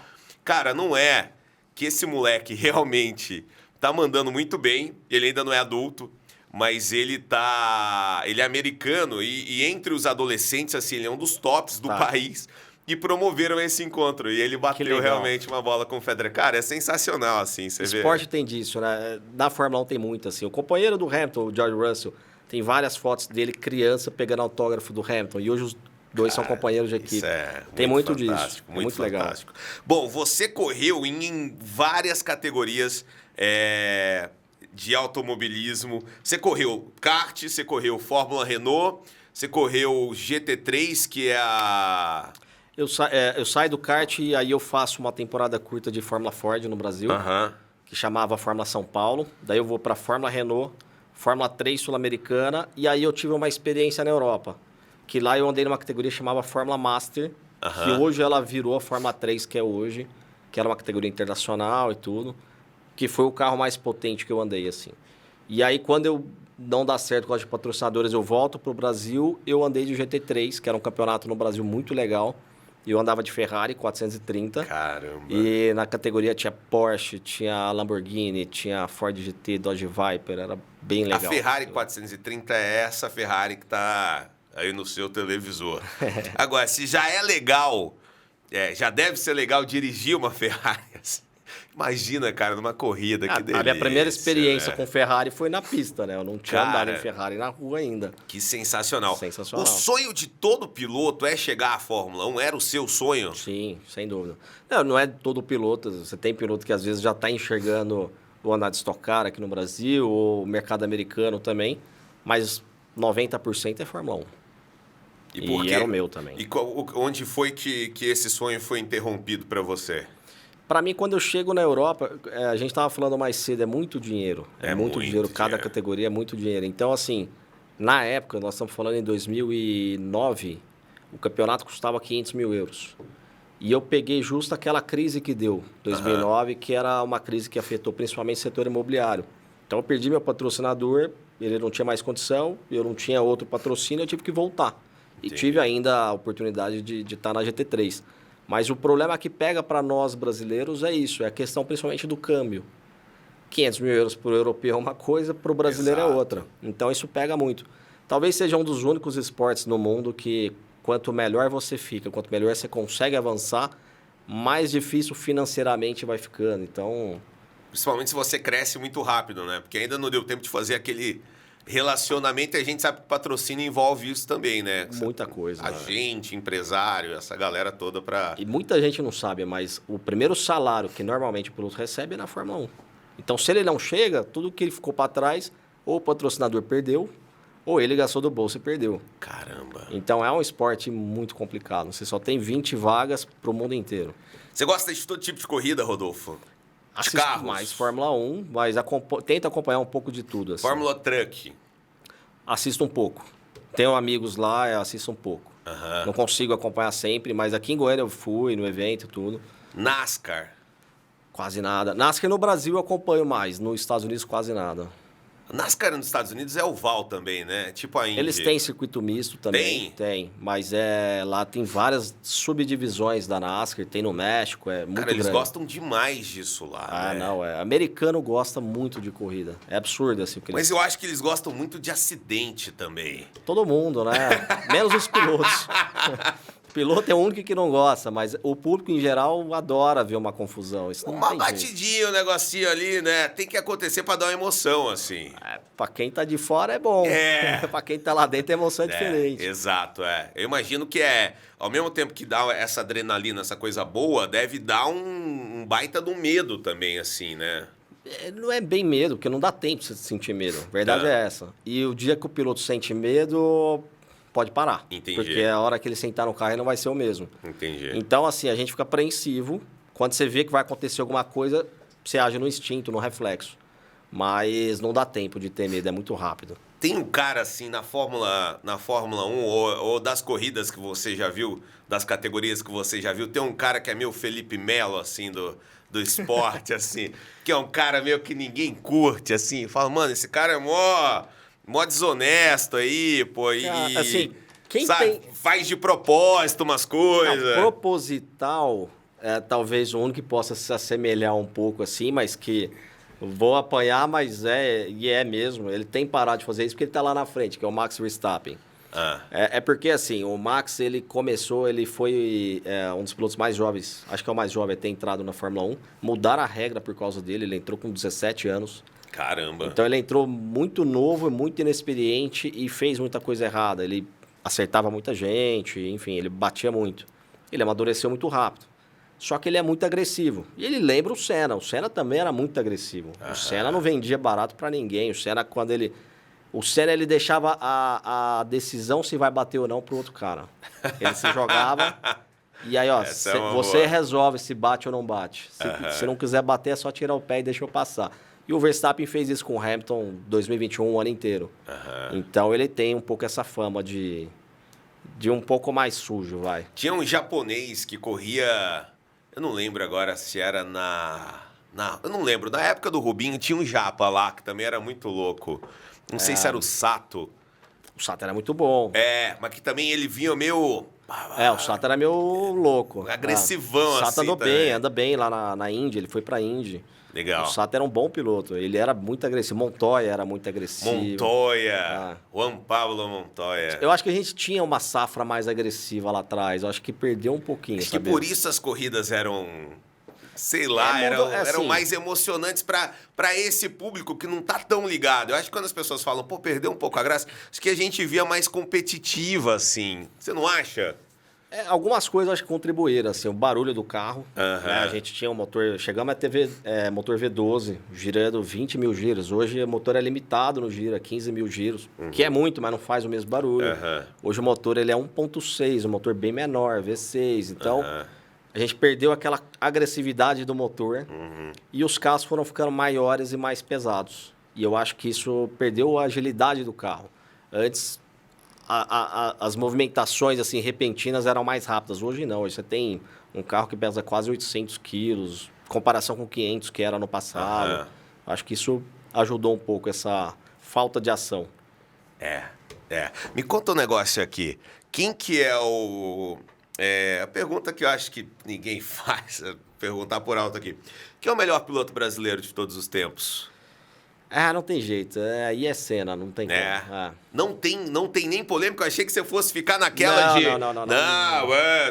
Cara, não é que esse moleque realmente tá mandando muito bem, ele ainda não é adulto, mas ele é americano e entre os adolescentes, assim, ele é um dos tops do país e promoveram esse encontro. E ele bateu realmente uma bola com o Federer. Cara, é sensacional, assim, você vê. Esporte tem disso, né? Na Fórmula 1 tem muito, assim. O companheiro do Hamilton, o George Russell, tem várias fotos dele criança pegando autógrafo do Hamilton. E hoje os dois são companheiros de equipe. Tem muito disso. Muito legal. Bom, você correu em várias categorias de automobilismo. Você correu kart, você correu Fórmula Renault, você correu GT3, que é a... Eu saio do kart e aí eu faço uma temporada curta de Fórmula Ford no Brasil, que chamava Fórmula São Paulo. Daí eu vou para Fórmula Renault, Fórmula 3 Sul-Americana, e aí eu tive uma experiência na Europa, que lá eu andei numa categoria que chamava Fórmula Master, que hoje ela virou a Fórmula 3, que é hoje, que era uma categoria internacional e tudo, que foi o carro mais potente que eu andei, assim. E aí, quando eu não dá certo com as patrocinadores, eu volto para o Brasil, eu andei de GT3, que era um campeonato no Brasil muito legal. Eu andava de Ferrari 430. Caramba! E na categoria tinha Porsche, tinha Lamborghini, tinha Ford GT, Dodge Viper, era bem legal. A Ferrari 430 é essa Ferrari que tá aí no seu televisor. Agora, se já é legal, já deve ser legal dirigir uma Ferrari assim. Imagina, cara, numa corrida, que delícia. A minha primeira experiência com Ferrari foi na pista, né? Eu não tinha andado em Ferrari na rua ainda. Que sensacional. Sensacional. O sonho de todo piloto é chegar à Fórmula 1? Era o seu sonho? Sim, sem dúvida. Não é todo piloto. Você tem piloto que às vezes já está enxergando o andar de Stock Car aqui no Brasil, ou o mercado americano também, mas 90% é Fórmula 1. E por quê? Era o meu também. E onde foi que esse sonho foi interrompido para você? Para mim, quando eu chego na Europa, a gente estava falando mais cedo, é muito dinheiro. É muito dinheiro, cada categoria é muito dinheiro. Então, assim, na época, nós estamos falando em 2009, o campeonato custava 500 mil euros. E eu peguei justo aquela crise que deu, 2009, que era uma crise que afetou principalmente o setor imobiliário. Então, eu perdi meu patrocinador, ele não tinha mais condição, eu não tinha outro patrocínio, eu tive que voltar. E tive ainda a oportunidade de estar na GT3. Mas o problema que pega para nós brasileiros é isso, é a questão principalmente do câmbio. 500 mil euros para o europeu é uma coisa, para o brasileiro é outra. Então isso pega muito. Talvez seja um dos únicos esportes no mundo que quanto melhor você fica, quanto melhor você consegue avançar, mais difícil financeiramente vai ficando. Então, Principalmente se você cresce muito rápido, né? Porque ainda não deu tempo de fazer aquele relacionamento e a gente sabe que o patrocínio envolve isso também, né? muita coisa. Agente, empresário, essa galera toda pra... E muita gente não sabe, mas o primeiro salário que normalmente o piloto recebe é na Fórmula 1. Então, se ele não chega, tudo que ele ficou para trás, ou o patrocinador perdeu, ou ele gastou do bolso e perdeu. Caramba. Então, é um esporte muito complicado. Você só tem 20 vagas para o mundo inteiro. Você gosta de todo tipo de corrida, Rodolfo? De Assisto carros? mais Fórmula 1, mas tento acompanhar um pouco de tudo. Assim. Fórmula Truck? Assisto um pouco. Tenho amigos lá, eu assisto um pouco. Aham. Não consigo acompanhar sempre, mas aqui em Goiânia eu fui no evento e tudo. NASCAR? Quase nada. NASCAR no Brasil eu acompanho mais, nos Estados Unidos quase nada. NASCAR nos Estados Unidos é oval também, né? Tipo a Indy. Eles têm circuito misto também. Tem, mas lá tem várias subdivisões da NASCAR, tem no México, é muito Cara, eles grande. gostam demais disso lá, Ah, né? não, americano gosta muito de corrida. É absurdo assim o que Mas eles... eu acho que eles gostam muito de acidente também. Todo mundo, né? Menos os pilotos. O piloto é o único que não gosta, mas o público em geral adora ver uma confusão. Isso não Uma tem jeito. batidinha, um negocinho ali, né? Tem que acontecer pra dar uma emoção, assim. Pra quem tá de fora é bom. É. Pra quem tá lá dentro a emoção é diferente. Exato, é. Eu imagino que ao mesmo tempo que dá essa adrenalina, essa coisa boa, deve dar um baita do medo também, assim, né? Não é bem medo, porque não dá tempo pra você sentir medo. A verdade é essa. E o dia que o piloto sente medo, pode parar. Entendi. Porque a hora que ele sentar no carro, ele não vai ser o mesmo. Entendi. Então, assim, a gente fica apreensivo. Quando você vê que vai acontecer alguma coisa, você age no instinto, no reflexo. Mas não dá tempo de ter medo, é muito rápido. Tem um cara, assim, na Fórmula 1 ou das corridas que você já viu, das categorias que você já viu, tem um cara que é meio Felipe Melo, assim, do esporte, assim, que é um cara meio que ninguém curte, assim. Fala, mano, esse cara é mó desonesto aí, pô, e... Assim, quem sabe, tem... faz de propósito umas coisas. Não, proposital, talvez o único que possa se assemelhar um pouco assim, mas que vou apanhar, mas é mesmo. Ele tem parado de fazer isso porque ele tá lá na frente, que é o Max Verstappen. É porque, assim, o Max, ele foi um dos pilotos mais jovens, acho que é o mais jovem a ter entrado na Fórmula 1. Mudaram a regra por causa dele, ele entrou com 17 anos. Caramba. Então ele entrou muito novo, muito inexperiente e fez muita coisa errada. Ele acertava muita gente, enfim, ele batia muito. Ele amadureceu muito rápido. Só que ele é muito agressivo. E ele lembra o Senna. O Senna também era muito agressivo. O Senna não vendia barato para ninguém. O Senna, ele deixava a decisão se vai bater ou não pro outro cara. Ele se jogava e aí, ó, você resolve se bate ou não bate. Se não quiser bater, é só tirar o pé e deixa eu passar. E o Verstappen fez isso com o Hamilton 2021, o ano inteiro. Então ele tem um pouco essa fama de um pouco mais sujo, vai. Tinha um japonês que corria... Eu não lembro agora se era eu não lembro. Na época do Rubinho tinha um japa lá, que também era muito louco. Não sei se era o Sato. O Sato era muito bom. Mas que também ele vinha meio... O Sato era meio louco. Agressivão, assim. O Sato assim, anda bem lá na Indy, ele foi pra Indy. Legal. O Sato era um bom piloto, ele era muito agressivo. Montoya era muito agressivo. Montoya, Juan Pablo Montoya. Eu acho que a gente tinha uma safra mais agressiva lá atrás, eu acho que perdeu um pouquinho, Acho que por isso as corridas eram... Sei lá, eram mais emocionantes para esse público que não tá tão ligado. Eu acho que quando as pessoas falam, pô, perdeu um pouco a graça, acho que a gente via mais competitiva, assim. Você não acha? Algumas coisas acho que contribuíram, assim, o barulho do carro. Né? A gente tinha um motor, chegamos a ter motor V12, girando 20 mil giros. Hoje o motor é limitado no giro, 15 mil giros, que é muito, mas não faz o mesmo barulho. Hoje o motor ele é 1.6, um motor bem menor, V6. Então, a gente perdeu aquela agressividade do motor e os carros foram ficando maiores e mais pesados. E eu acho que isso perdeu a agilidade do carro. Antes... as movimentações assim repentinas eram mais rápidas. Hoje não. Hoje você tem um carro que pesa quase 800 quilos, em comparação com 500 que era no passado. Acho que isso ajudou um pouco essa falta de ação. Me conta um negócio aqui. Quem que é a pergunta que eu acho que ninguém faz, perguntar por alto aqui. Quem é o melhor piloto brasileiro de todos os tempos? Não tem jeito. Aí é Senna, não tem como. Não tem nem polêmica. Eu achei que você fosse ficar naquela Não.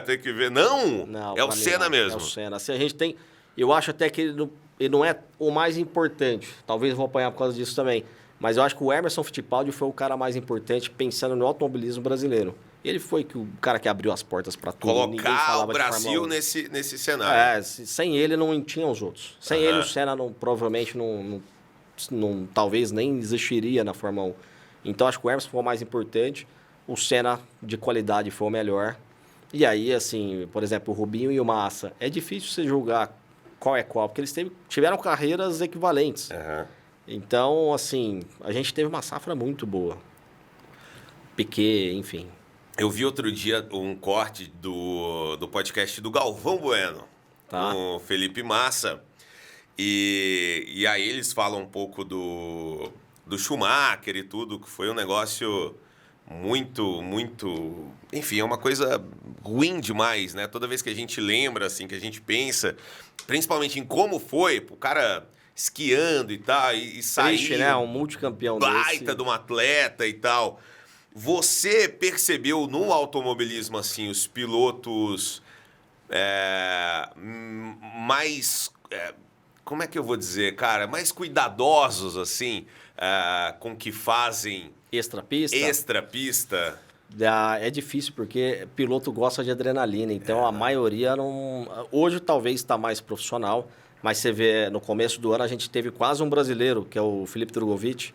Tem que ver. Não, é o Senna mesmo. É o Senna. Assim, a gente tem... Eu acho até que ele não é o mais importante. Talvez vou apanhar por causa disso também. Mas eu acho que o Emerson Fittipaldi foi o cara mais importante pensando no automobilismo brasileiro. Ele foi o cara que abriu as portas para tudo. Colocar o Brasil nesse cenário. Sem ele não tinha os outros. Sem ele o Senna provavelmente talvez nem existiria na Fórmula 1. Então acho que o Emerson foi o mais importante. O Senna de qualidade foi o melhor. E aí, assim, por exemplo, o Rubinho e o Massa. É difícil você julgar qual é qual, porque eles tiveram carreiras equivalentes. Então, assim, a gente teve uma safra muito boa. Piquet, enfim. Eu vi outro dia um corte do podcast do Galvão Bueno, com o Felipe Massa. E aí eles falam um pouco do Schumacher e tudo, que foi um negócio muito, muito... Enfim, é uma coisa ruim demais, né? Toda vez que a gente lembra, assim, que a gente pensa, principalmente em como foi, o cara esquiando e tal, e sair... Triste, né? Um multicampeão baita de um atleta e tal. Você percebeu no automobilismo, assim, os pilotos mais... como é que eu vou dizer, cara? Mais cuidadosos, assim, com o que fazem... Extra-pista. É difícil, porque piloto gosta de adrenalina. Então, a maioria não... Hoje, talvez, está mais profissional. Mas você vê, no começo do ano, a gente teve quase um brasileiro, que é o Felipe Drogovic.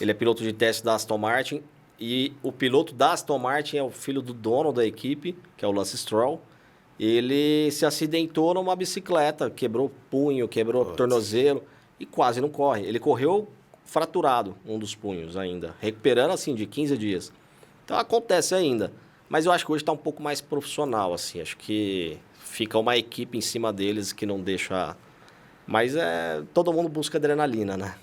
Ele é piloto de teste da Aston Martin. E o piloto da Aston Martin é o filho do dono da equipe, que é o Lance Stroll. Ele se acidentou numa bicicleta, quebrou punho, quebrou tornozelo e quase não corre. Ele correu fraturado, um dos punhos ainda, recuperando assim de 15 dias. Então acontece ainda, mas eu acho que hoje está um pouco mais profissional, assim. Acho que fica uma equipe em cima deles que não deixa... Mas todo mundo busca adrenalina, né?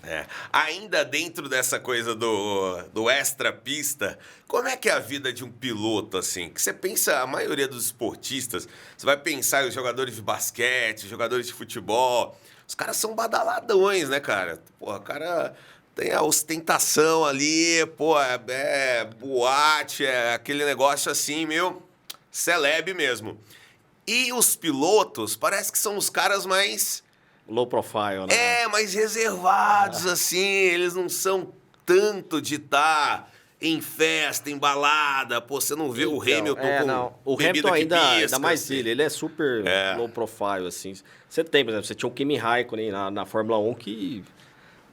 Ainda dentro dessa coisa do extra-pista, como é que é a vida de um piloto, assim? Que você pensa, a maioria dos esportistas, você vai pensar em jogadores de basquete, jogadores de futebol, os caras são badaladões, né, cara? Pô, o cara tem a ostentação ali, pô, boate, aquele negócio assim, celeb mesmo. E os pilotos, parece que são os caras mais... Low profile, né? Mais reservados, assim. Eles não são tanto de estar em festa, em balada. Pô, você não vê o Hamilton com o Hamilton ainda mais assim. ele é super low profile, assim. Você tem, por exemplo, você tinha o Kimi Raikkonen na Fórmula 1 que...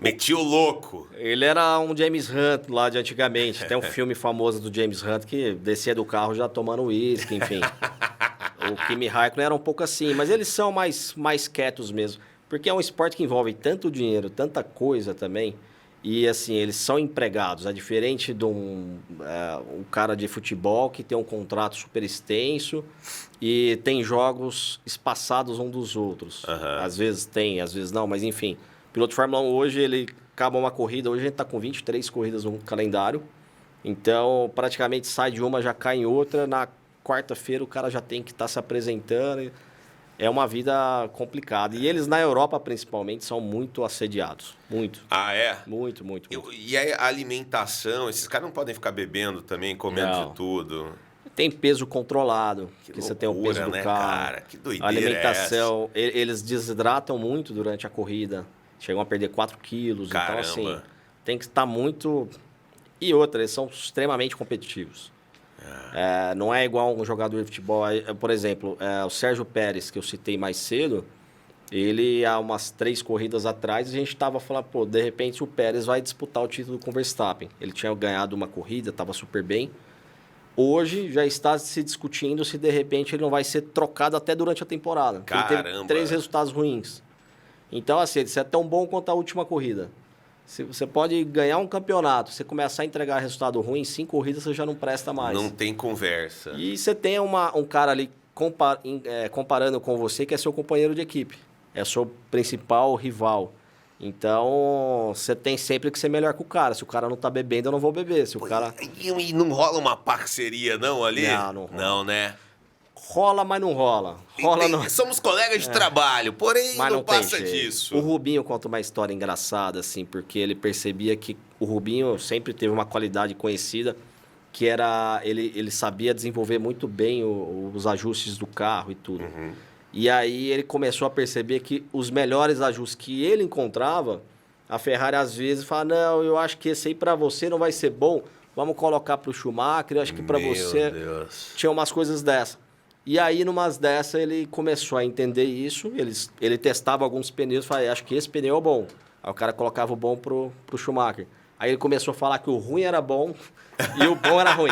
Metia o louco. Ele era um James Hunt lá de antigamente. Tem um filme famoso do James Hunt que descia do carro já tomando uísque, enfim. O Kimi Raikkonen era um pouco assim, mas eles são mais quietos mesmo. Porque é um esporte que envolve tanto dinheiro, tanta coisa também. E, assim, eles são empregados. É diferente de um cara de futebol que tem um contrato super extenso e tem jogos espaçados um dos outros. Às vezes tem, às vezes não, mas enfim. O piloto de Fórmula 1 hoje, ele acaba uma corrida. Hoje a gente está com 23 corridas no calendário. Então, praticamente sai de uma, já cai em outra. Na quarta-feira o cara já tem que estar se apresentando. É uma vida complicada. E eles, na Europa, principalmente, são muito assediados. Muito. Ah, é? Muito. E a alimentação? Esses caras não podem ficar bebendo também, comendo de tudo? Tem peso controlado, que você tem o peso do carro. Cara? Que doideira. A alimentação, eles desidratam muito durante a corrida. Chegam a perder 4 quilos. Caramba. Então, assim, tem que estar muito... E outra, eles são extremamente competitivos. Não é igual um jogador de futebol. Por exemplo, o Sérgio Pérez, que eu citei mais cedo, ele, há umas 3 corridas atrás, a gente estava falando, pô, de repente o Pérez vai disputar o título com o Verstappen. Ele tinha ganhado uma corrida, estava super bem. Hoje já está se discutindo se de repente ele não vai ser trocado até durante a temporada. Caramba. Ele teve 3 resultados ruins. Então, assim, ele é tão bom quanto a última corrida. Se você pode ganhar um campeonato, você começar a entregar resultado ruim, em 5 corridas você já não presta mais. Não tem conversa. E você tem um cara ali comparando com você que é seu companheiro de equipe. É seu principal rival. Então, você tem sempre que ser melhor que o cara. Se o cara não tá bebendo, eu não vou beber. Se o cara... E não rola uma parceria, não, ali? Não rola. Não, né? Rola, mas não rola. Rola não... Somos colegas de trabalho, porém Mas não passa tem jeito. disso. O Rubinho conta uma história engraçada, assim, porque ele percebia que o Rubinho sempre teve uma qualidade conhecida, que era... Ele sabia desenvolver muito bem os ajustes do carro e tudo. E aí ele começou a perceber que os melhores ajustes que ele encontrava, a Ferrari às vezes fala, não, eu acho que esse aí pra você não vai ser bom, vamos colocar pro Schumacher, eu acho que pra você... Deus. Tinha umas coisas dessas. E aí, numas dessas, ele começou a entender isso. Ele testava alguns pneus e falava, acho que esse pneu é bom. Aí o cara colocava o bom pro Schumacher. Aí ele começou a falar que o ruim era bom e o bom era ruim.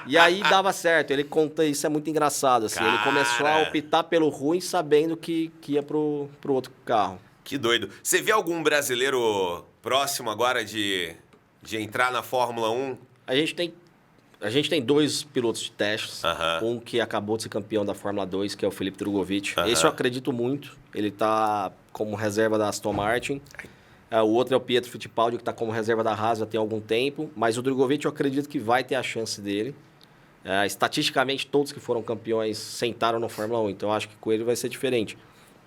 E aí dava certo. Ele conta, isso é muito engraçado. Assim. Ele começou a optar pelo ruim sabendo que ia pro outro carro. Que doido. Você vê algum brasileiro próximo agora de entrar na Fórmula 1? A gente tem 2 pilotos de testes. Aham. Um que acabou de ser campeão da Fórmula 2, que é o Felipe Drugovich. Aham. Esse eu acredito muito. Ele está como reserva da Aston Martin. O outro é o Pietro Fittipaldi, que está como reserva da Haas já tem algum tempo. Mas o Drugovich eu acredito que vai ter a chance dele. Estatisticamente, todos que foram campeões sentaram na Fórmula 1. Então eu acho que com ele vai ser diferente.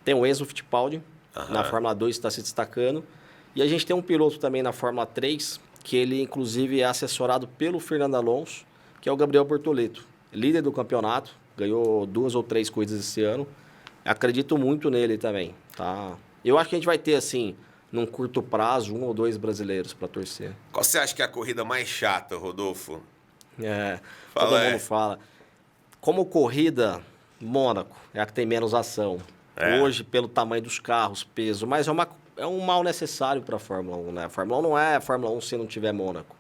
Tem o Enzo Fittipaldi, na Fórmula 2 está se destacando. E a gente tem um piloto também na Fórmula 3, que ele inclusive é assessorado pelo Fernando Alonso, que é o Gabriel Bortoleto, líder do campeonato, ganhou 2 ou 3 corridas esse ano. Acredito muito nele também, tá? Eu acho que a gente vai ter, assim, num curto prazo, 1 ou 2 brasileiros para torcer. Qual você acha que é a corrida mais chata, Rodolfo? Todo mundo fala. Como corrida, Mônaco é a que tem menos ação. Hoje, pelo tamanho dos carros, peso, mas é um mal necessário para a Fórmula 1, né? A Fórmula 1 não é a Fórmula 1 se não tiver Mônaco.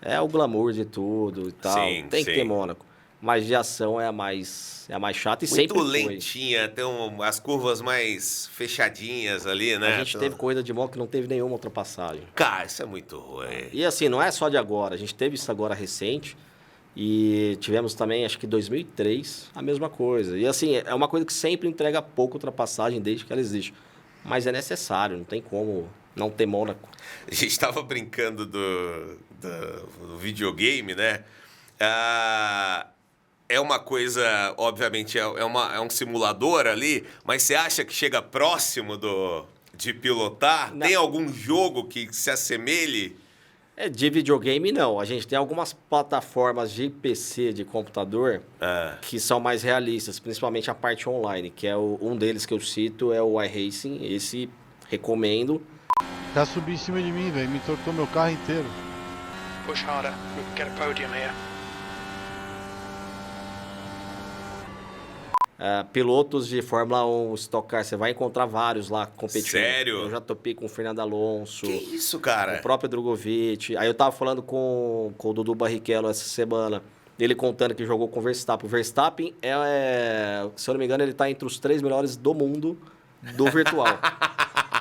É o glamour de tudo e tal. Sim, tem que ter Mônaco. Mas de ação é a mais chata e sempre muito foi. lentinha, tem as curvas mais fechadinhas ali, né? A gente teve corrida de Mônaco que não teve nenhuma ultrapassagem. Cara, isso é muito ruim. E assim, não é só de agora. A gente teve isso agora recente. E tivemos também, acho que em 2003, a mesma coisa. E assim, é uma coisa que sempre entrega pouca ultrapassagem desde que ela existe. Mas é necessário, não tem como não ter Mônaco. A gente estava brincando do videogame, né? É uma coisa, obviamente, é um simulador ali, mas você acha que chega próximo de pilotar? Não. Tem algum jogo que se assemelhe? De videogame, não. A gente tem algumas plataformas de PC, de computador, que são mais realistas, principalmente a parte online, que é um deles que eu cito, é o iRacing. Esse recomendo. Já subiu em cima de mim, velho. Me tortou meu carro inteiro. Push harder. We can get a podium here. Pilotos de Fórmula 1, Stock Car, você vai encontrar vários lá competindo. Sério? Eu já topei com o Fernando Alonso. Que isso, cara? O próprio Drogovic. Aí eu tava falando com o Dudu Barrichello essa semana. Ele contando que jogou com o Verstappen. O Verstappen, se eu não me engano, ele tá entre os 3 melhores do mundo do virtual.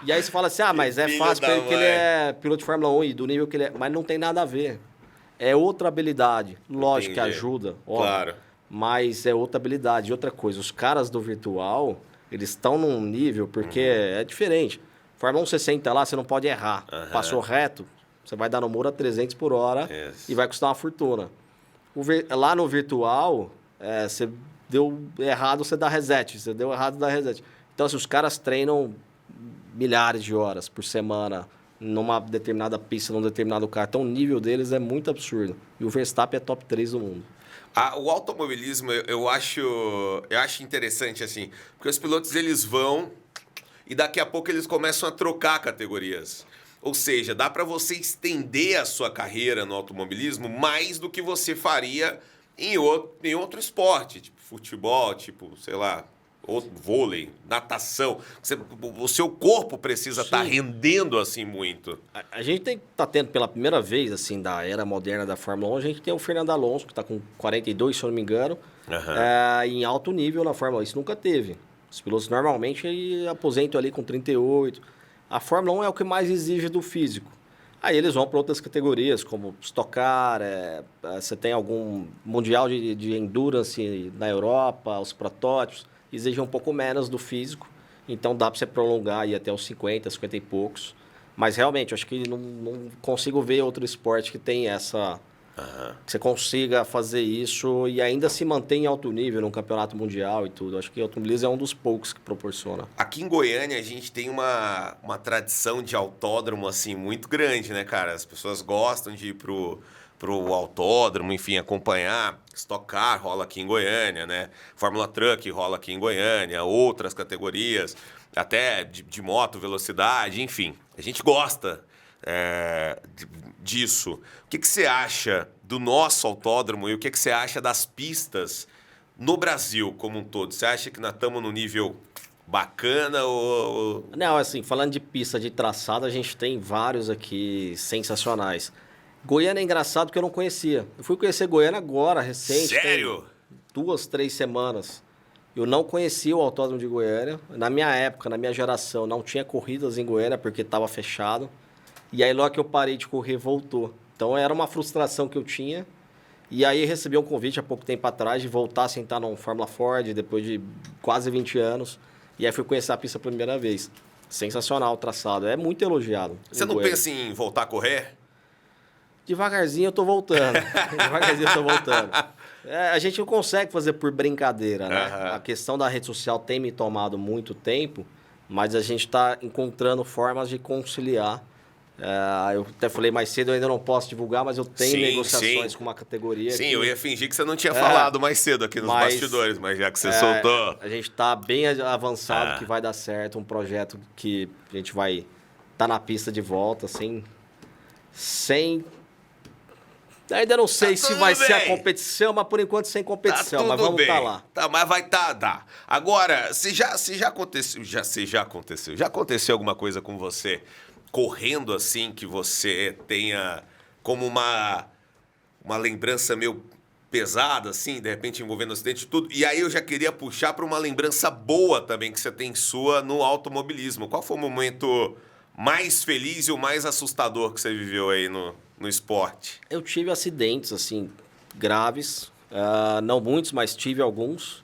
E aí você fala assim, mas é fácil porque ele é piloto de Fórmula 1 e do nível que ele é. Mas não tem nada a ver. É outra habilidade. Lógico que ajuda, óbvio. Claro. Mas é outra habilidade. E outra coisa, os caras do virtual, eles estão num nível, porque é diferente. Fórmula 1 você senta lá, você não pode errar. Passou reto, você vai dar no muro a 300 por hora e vai custar uma fortuna. Lá no virtual, você deu errado, você dá reset. Você deu errado, dá reset. Então, assim, os caras treinam milhares de horas por semana numa determinada pista, num determinado carro. Então, o nível deles é muito absurdo. E o Verstappen é top 3 do mundo. O automobilismo, eu acho interessante, assim, porque os pilotos, eles vão e daqui a pouco eles começam a trocar categorias. Ou seja, dá para você estender a sua carreira no automobilismo mais do que você faria em outro esporte, tipo futebol, tipo, sei lá, vôlei, natação. O seu corpo precisa estar rendendo assim muito. A gente tá tendo pela primeira vez, assim, da era moderna da Fórmula 1, a gente tem o Fernando Alonso, que está com 42, se eu não me engano, em alto nível na Fórmula 1. Isso nunca teve. Os pilotos normalmente aposentam ali com 38. A Fórmula 1 é o que mais exige do físico. Aí eles vão para outras categorias, como Stock Car, você tem algum mundial de endurance na Europa, os protótipos, exigem um pouco menos do físico, então dá para você prolongar aí até os 50, 50 e poucos. Mas realmente, acho que não consigo ver outro esporte que tem essa Que você consiga fazer isso e ainda se manter em alto nível num campeonato mundial e tudo. Acho que o automobilismo é um dos poucos que proporciona. Aqui em Goiânia, a gente tem uma tradição de autódromo, assim, muito grande, né, cara? As pessoas gostam de ir pro autódromo, enfim, acompanhar. Stock Car rola aqui em Goiânia, né? Fórmula Truck rola aqui em Goiânia, outras categorias, até de moto, velocidade, enfim. A gente gosta disso. O que você acha do nosso autódromo e o que você acha das pistas no Brasil como um todo? Você acha que nós estamos no nível bacana ou... Não, assim, falando de pista de traçado, a gente tem vários aqui sensacionais. Goiânia é engraçado porque eu não conhecia. Eu fui conhecer Goiânia agora, recente. Sério? Tem 2-3 semanas. Eu não conhecia o Autódromo de Goiânia. Na minha época, na minha geração, não tinha corridas em Goiânia porque estava fechado. E aí, logo que eu parei de correr, voltou. Então, era uma frustração que eu tinha. E aí, recebi um convite há pouco tempo atrás de voltar a sentar no Fórmula Ford, depois de quase 20 anos. E aí, fui conhecer a pista pela primeira vez. Sensacional o traçado. É muito elogiado. Você não pensa em voltar a correr? Devagarzinho eu tô voltando. Devagarzinho eu tô voltando. A gente não consegue fazer por brincadeira, né? A questão da rede social tem me tomado muito tempo, mas a gente está encontrando formas de conciliar. Eu até falei mais cedo, eu ainda não posso divulgar, mas eu tenho negociações com uma categoria. Sim, eu ia fingir que você não tinha falado mais cedo aqui nos bastidores, mas já que você soltou... A gente está bem avançado que vai dar certo, um projeto que a gente vai estar na pista de volta, sem... Ainda não sei se vai ser a competição, mas por enquanto sem competição, mas vamos estar lá. Tá, mas vai dá. Agora, já aconteceu alguma coisa com você correndo assim que você tenha como uma lembrança meio pesada, assim, de repente envolvendo acidente e tudo? E aí eu já queria puxar para uma lembrança boa também que você tem sua no automobilismo. Qual foi o momento mais feliz e o mais assustador que você viveu aí no esporte? Eu tive acidentes, assim, graves. Não muitos, mas tive alguns.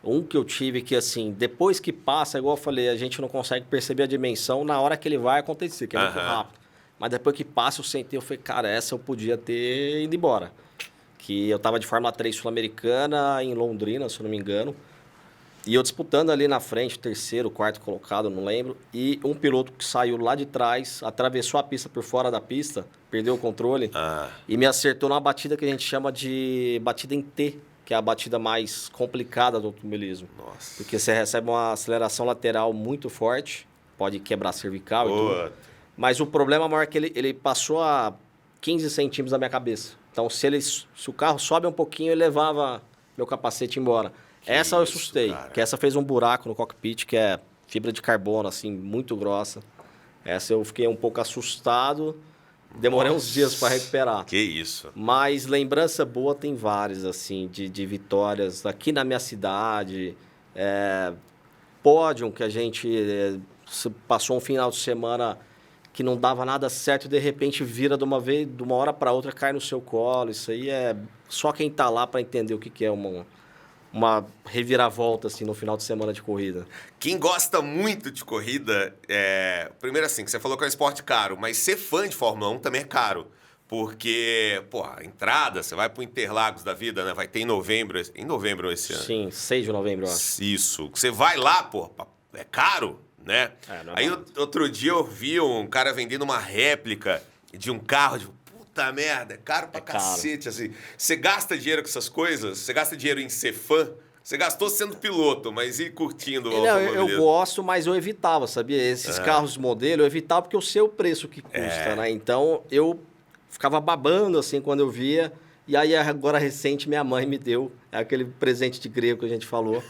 Um que eu tive que, assim, depois que passa, igual eu falei, a gente não consegue perceber a dimensão na hora que ele vai acontecer, que é muito rápido. Mas depois que passa, eu sentei, eu falei, cara, essa eu podia ter ido embora. Que eu tava de Fórmula 3 Sul-Americana em Londrina, se eu não me engano. E eu disputando ali na frente, terceiro, quarto colocado, não lembro. E um piloto que saiu lá de trás, atravessou a pista por fora da pista, perdeu o controle e me acertou numa batida que a gente chama de batida em T, que é a batida mais complicada do automobilismo. Nossa. Porque você recebe uma aceleração lateral muito forte, pode quebrar cervical e tudo. Mas o problema maior é que ele passou a 15 centímetros da minha cabeça. Então, se o carro sobe um pouquinho, ele levava meu capacete embora. Essa eu assustei, cara. Que essa fez um buraco no cockpit, que é fibra de carbono, assim, muito grossa. Essa eu fiquei um pouco assustado, demorei uns dias para recuperar. Que isso. Mas lembrança boa tem várias, assim, de vitórias aqui na minha cidade. Pódio que a gente passou um final de semana que não dava nada certo e de repente vira de uma hora para outra, cai no seu colo. Isso aí é só quem tá lá para entender o que é uma reviravolta, assim, no final de semana de corrida. Quem gosta muito de corrida, primeiro assim, que você falou que é um esporte caro, mas ser fã de Fórmula 1 também é caro. Porque, a entrada, você vai pro Interlagos da vida, né? Vai ter em novembro esse ano. Sim, 6 de novembro, eu acho. Isso. Você vai lá, é caro, né? Aí, outro dia, eu vi um cara vendendo uma réplica de um carro de... Puta merda, é caro pra cacete, assim. Você gasta dinheiro com essas coisas? Você gasta dinheiro em ser fã? Você gastou sendo piloto, mas e curtindo o automobilismo? Eu gosto, mas eu evitava, sabia? Esses carros de modelo, eu evitava porque eu sei o preço que custa, né? Então, eu ficava babando, assim, quando eu via. E aí, agora, recente, minha mãe me deu aquele presente de grego que a gente falou.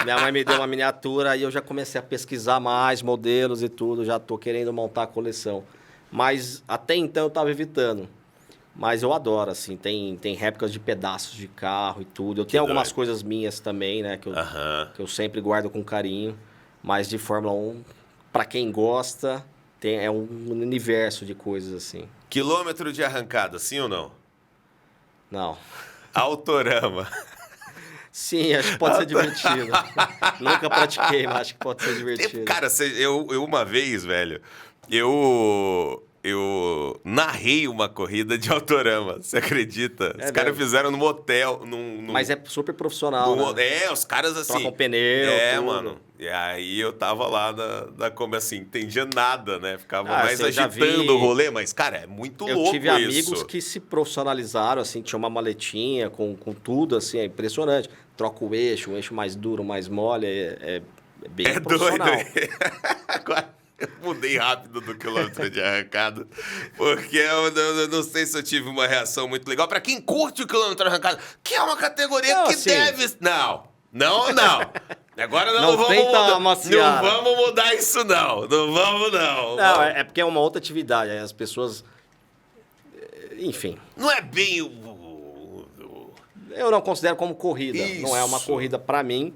Minha mãe me deu uma miniatura, aí eu já comecei a pesquisar mais modelos e tudo. Já tô querendo montar a coleção. Mas, até então, eu tava evitando. Mas eu adoro, assim, tem réplicas de pedaços de carro e tudo. Eu tenho algumas coisas minhas também, né, que eu sempre guardo com carinho. Mas de Fórmula 1, para quem gosta, é um universo de coisas, assim. Quilômetro de arrancada, sim ou não? Não. Autorama. Sim, acho que pode ser divertido. Nunca pratiquei, mas acho que pode ser divertido. Cara, eu uma vez, velho, eu eu narrei uma corrida de autorama, você acredita? Os caras fizeram num motel. Mas é super profissional, né? Os caras assim... Trocam pneu, tudo. Mano. E aí eu tava lá como assim, entendia nada, né? Ficava mais agitando o rolê, mas, cara, é muito louco isso. Eu tive amigos que se profissionalizaram, assim, tinha uma maletinha com tudo, assim, é impressionante. Troca o eixo, um eixo mais duro, mais mole, é bem profissional. Doido. Agora... Eu mudei rápido do quilômetro de arrancada, porque eu não sei se eu tive uma reação muito legal. Pra quem curte o quilômetro de arrancada, que é uma categoria que assim, deve... Não. Agora não vamos mudar. Não vamos mudar isso, não. Não vamos, não. Não, é porque é uma outra atividade. As pessoas... Enfim. Não é bem Eu não considero como corrida. Isso. Não é uma corrida pra mim.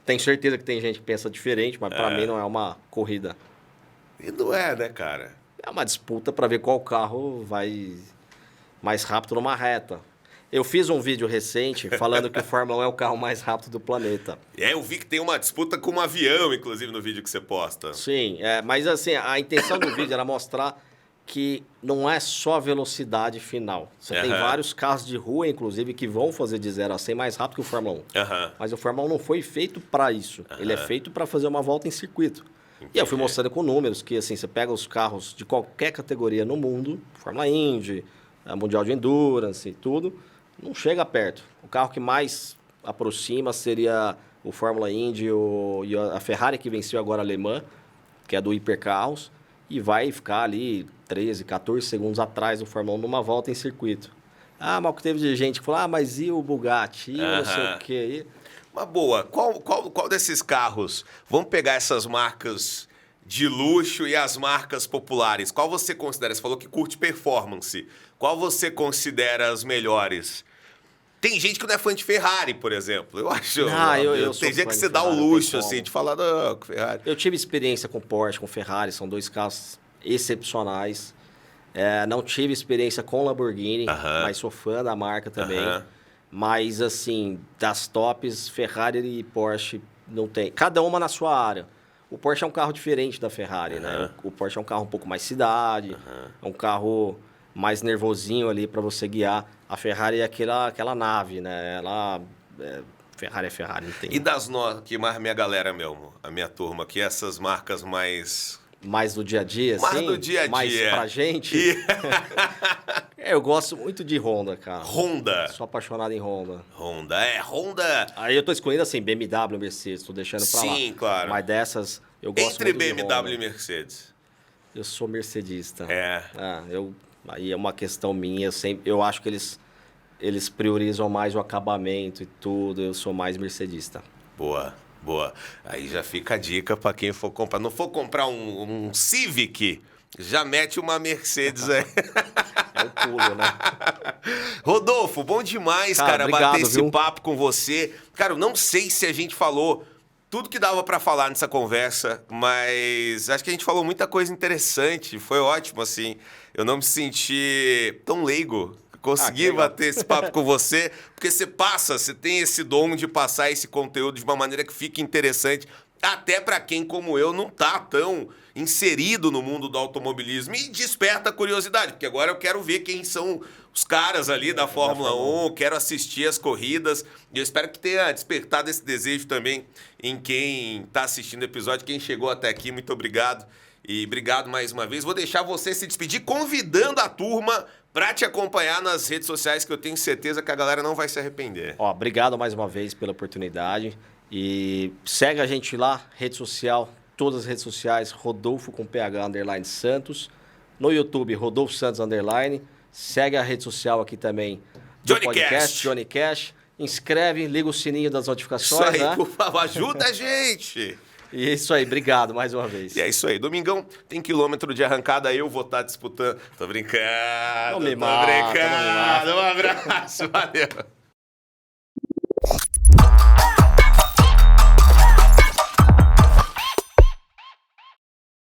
Tenho certeza que tem gente que pensa diferente, mas pra mim não é uma corrida. E não é, né, cara? É uma disputa para ver qual carro vai mais rápido numa reta. Eu fiz um vídeo recente falando que o Fórmula 1 é o carro mais rápido do planeta. Eu vi que tem uma disputa com um avião, inclusive, no vídeo que você posta. Sim, mas assim, a intenção do vídeo era mostrar que não é só a velocidade final. Você tem vários carros de rua, inclusive, que vão fazer de 0 a 100 mais rápido que o Fórmula 1. Mas o Fórmula 1 não foi feito para isso. Ele é feito para fazer uma volta em circuito. Entendi. E eu fui mostrando com números que, assim, você pega os carros de qualquer categoria no mundo, Fórmula Indy, Mundial de Endurance e tudo, não chega perto. O carro que mais aproxima seria o Fórmula Indy e a Ferrari, que venceu agora a Le Mans, que é do Hipercarros, e vai ficar ali 13, 14 segundos atrás do Fórmula 1 numa volta em circuito. Mas que teve de gente que falou, mas e o Bugatti? E não sei o quê? Uma boa. Qual desses carros? Vamos pegar essas marcas de luxo e as marcas populares. Qual você considera? Você falou que curte performance. Qual você considera as melhores? Tem gente que não é fã de Ferrari, por exemplo. Eu acho. Eu tem gente que você dá o luxo, assim, de falar da Ferrari. Eu tive experiência com Porsche, com Ferrari. São dois carros excepcionais. Não tive experiência com Lamborghini, mas sou fã da marca também. Mas, assim, das tops, Ferrari e Porsche não tem. Cada uma na sua área. O Porsche é um carro diferente da Ferrari, né? O Porsche é um carro um pouco mais cidade, é um carro mais nervosinho ali para você guiar. A Ferrari é aquela nave, né? Ferrari é Ferrari, não tem. E das que mais minha galera mesmo, a minha turma, que essas marcas mais... Mais do dia a dia, assim? Mais do dia a dia. Mais pra gente? Eu gosto muito de Honda, cara. Honda? Sou apaixonado em Honda. Honda. Aí eu tô escolhendo assim, BMW, Mercedes, tô deixando pra lá. Sim, claro. Mas dessas, eu gosto Entre muito de BMW Honda. e Mercedes. Eu sou mercedista. Aí é uma questão minha, eu acho que eles priorizam mais o acabamento e tudo, eu sou mais mercedista. Boa. Aí já fica a dica para quem for comprar. Não for comprar um Civic, já mete uma Mercedes aí. É o pulo, né? Rodolfo, bom demais, cara, obrigado, bater esse papo com você. Cara, eu não sei se a gente falou tudo que dava para falar nessa conversa, mas acho que a gente falou muita coisa interessante. Foi ótimo, assim. Eu não me senti tão leigo. Consegui bater esse papo com você, porque você tem esse dom de passar esse conteúdo de uma maneira que fique interessante, até para quem, como eu, não tá tão inserido no mundo do automobilismo e desperta a curiosidade, porque agora eu quero ver quem são os caras ali da Fórmula 1, quero assistir as corridas, e eu espero que tenha despertado esse desejo também em quem tá assistindo o episódio, quem chegou até aqui, muito obrigado. E obrigado mais uma vez. Vou deixar você se despedir convidando a turma para te acompanhar nas redes sociais, que eu tenho certeza que a galera não vai se arrepender. Obrigado mais uma vez pela oportunidade. E segue a gente lá, rede social, todas as redes sociais, Rodolfo com PH _ Santos. No YouTube, Rodolfo Santos _. Segue a rede social aqui também do podcast, Johnny Cash. Inscreve, liga o sininho das notificações. Isso aí, por favor, ajuda a gente. E é isso aí, obrigado mais uma vez. E é isso aí, domingão tem quilômetro de arrancada, eu vou estar disputando. Tô brincando, Não me mata, brincando. Um abraço, valeu.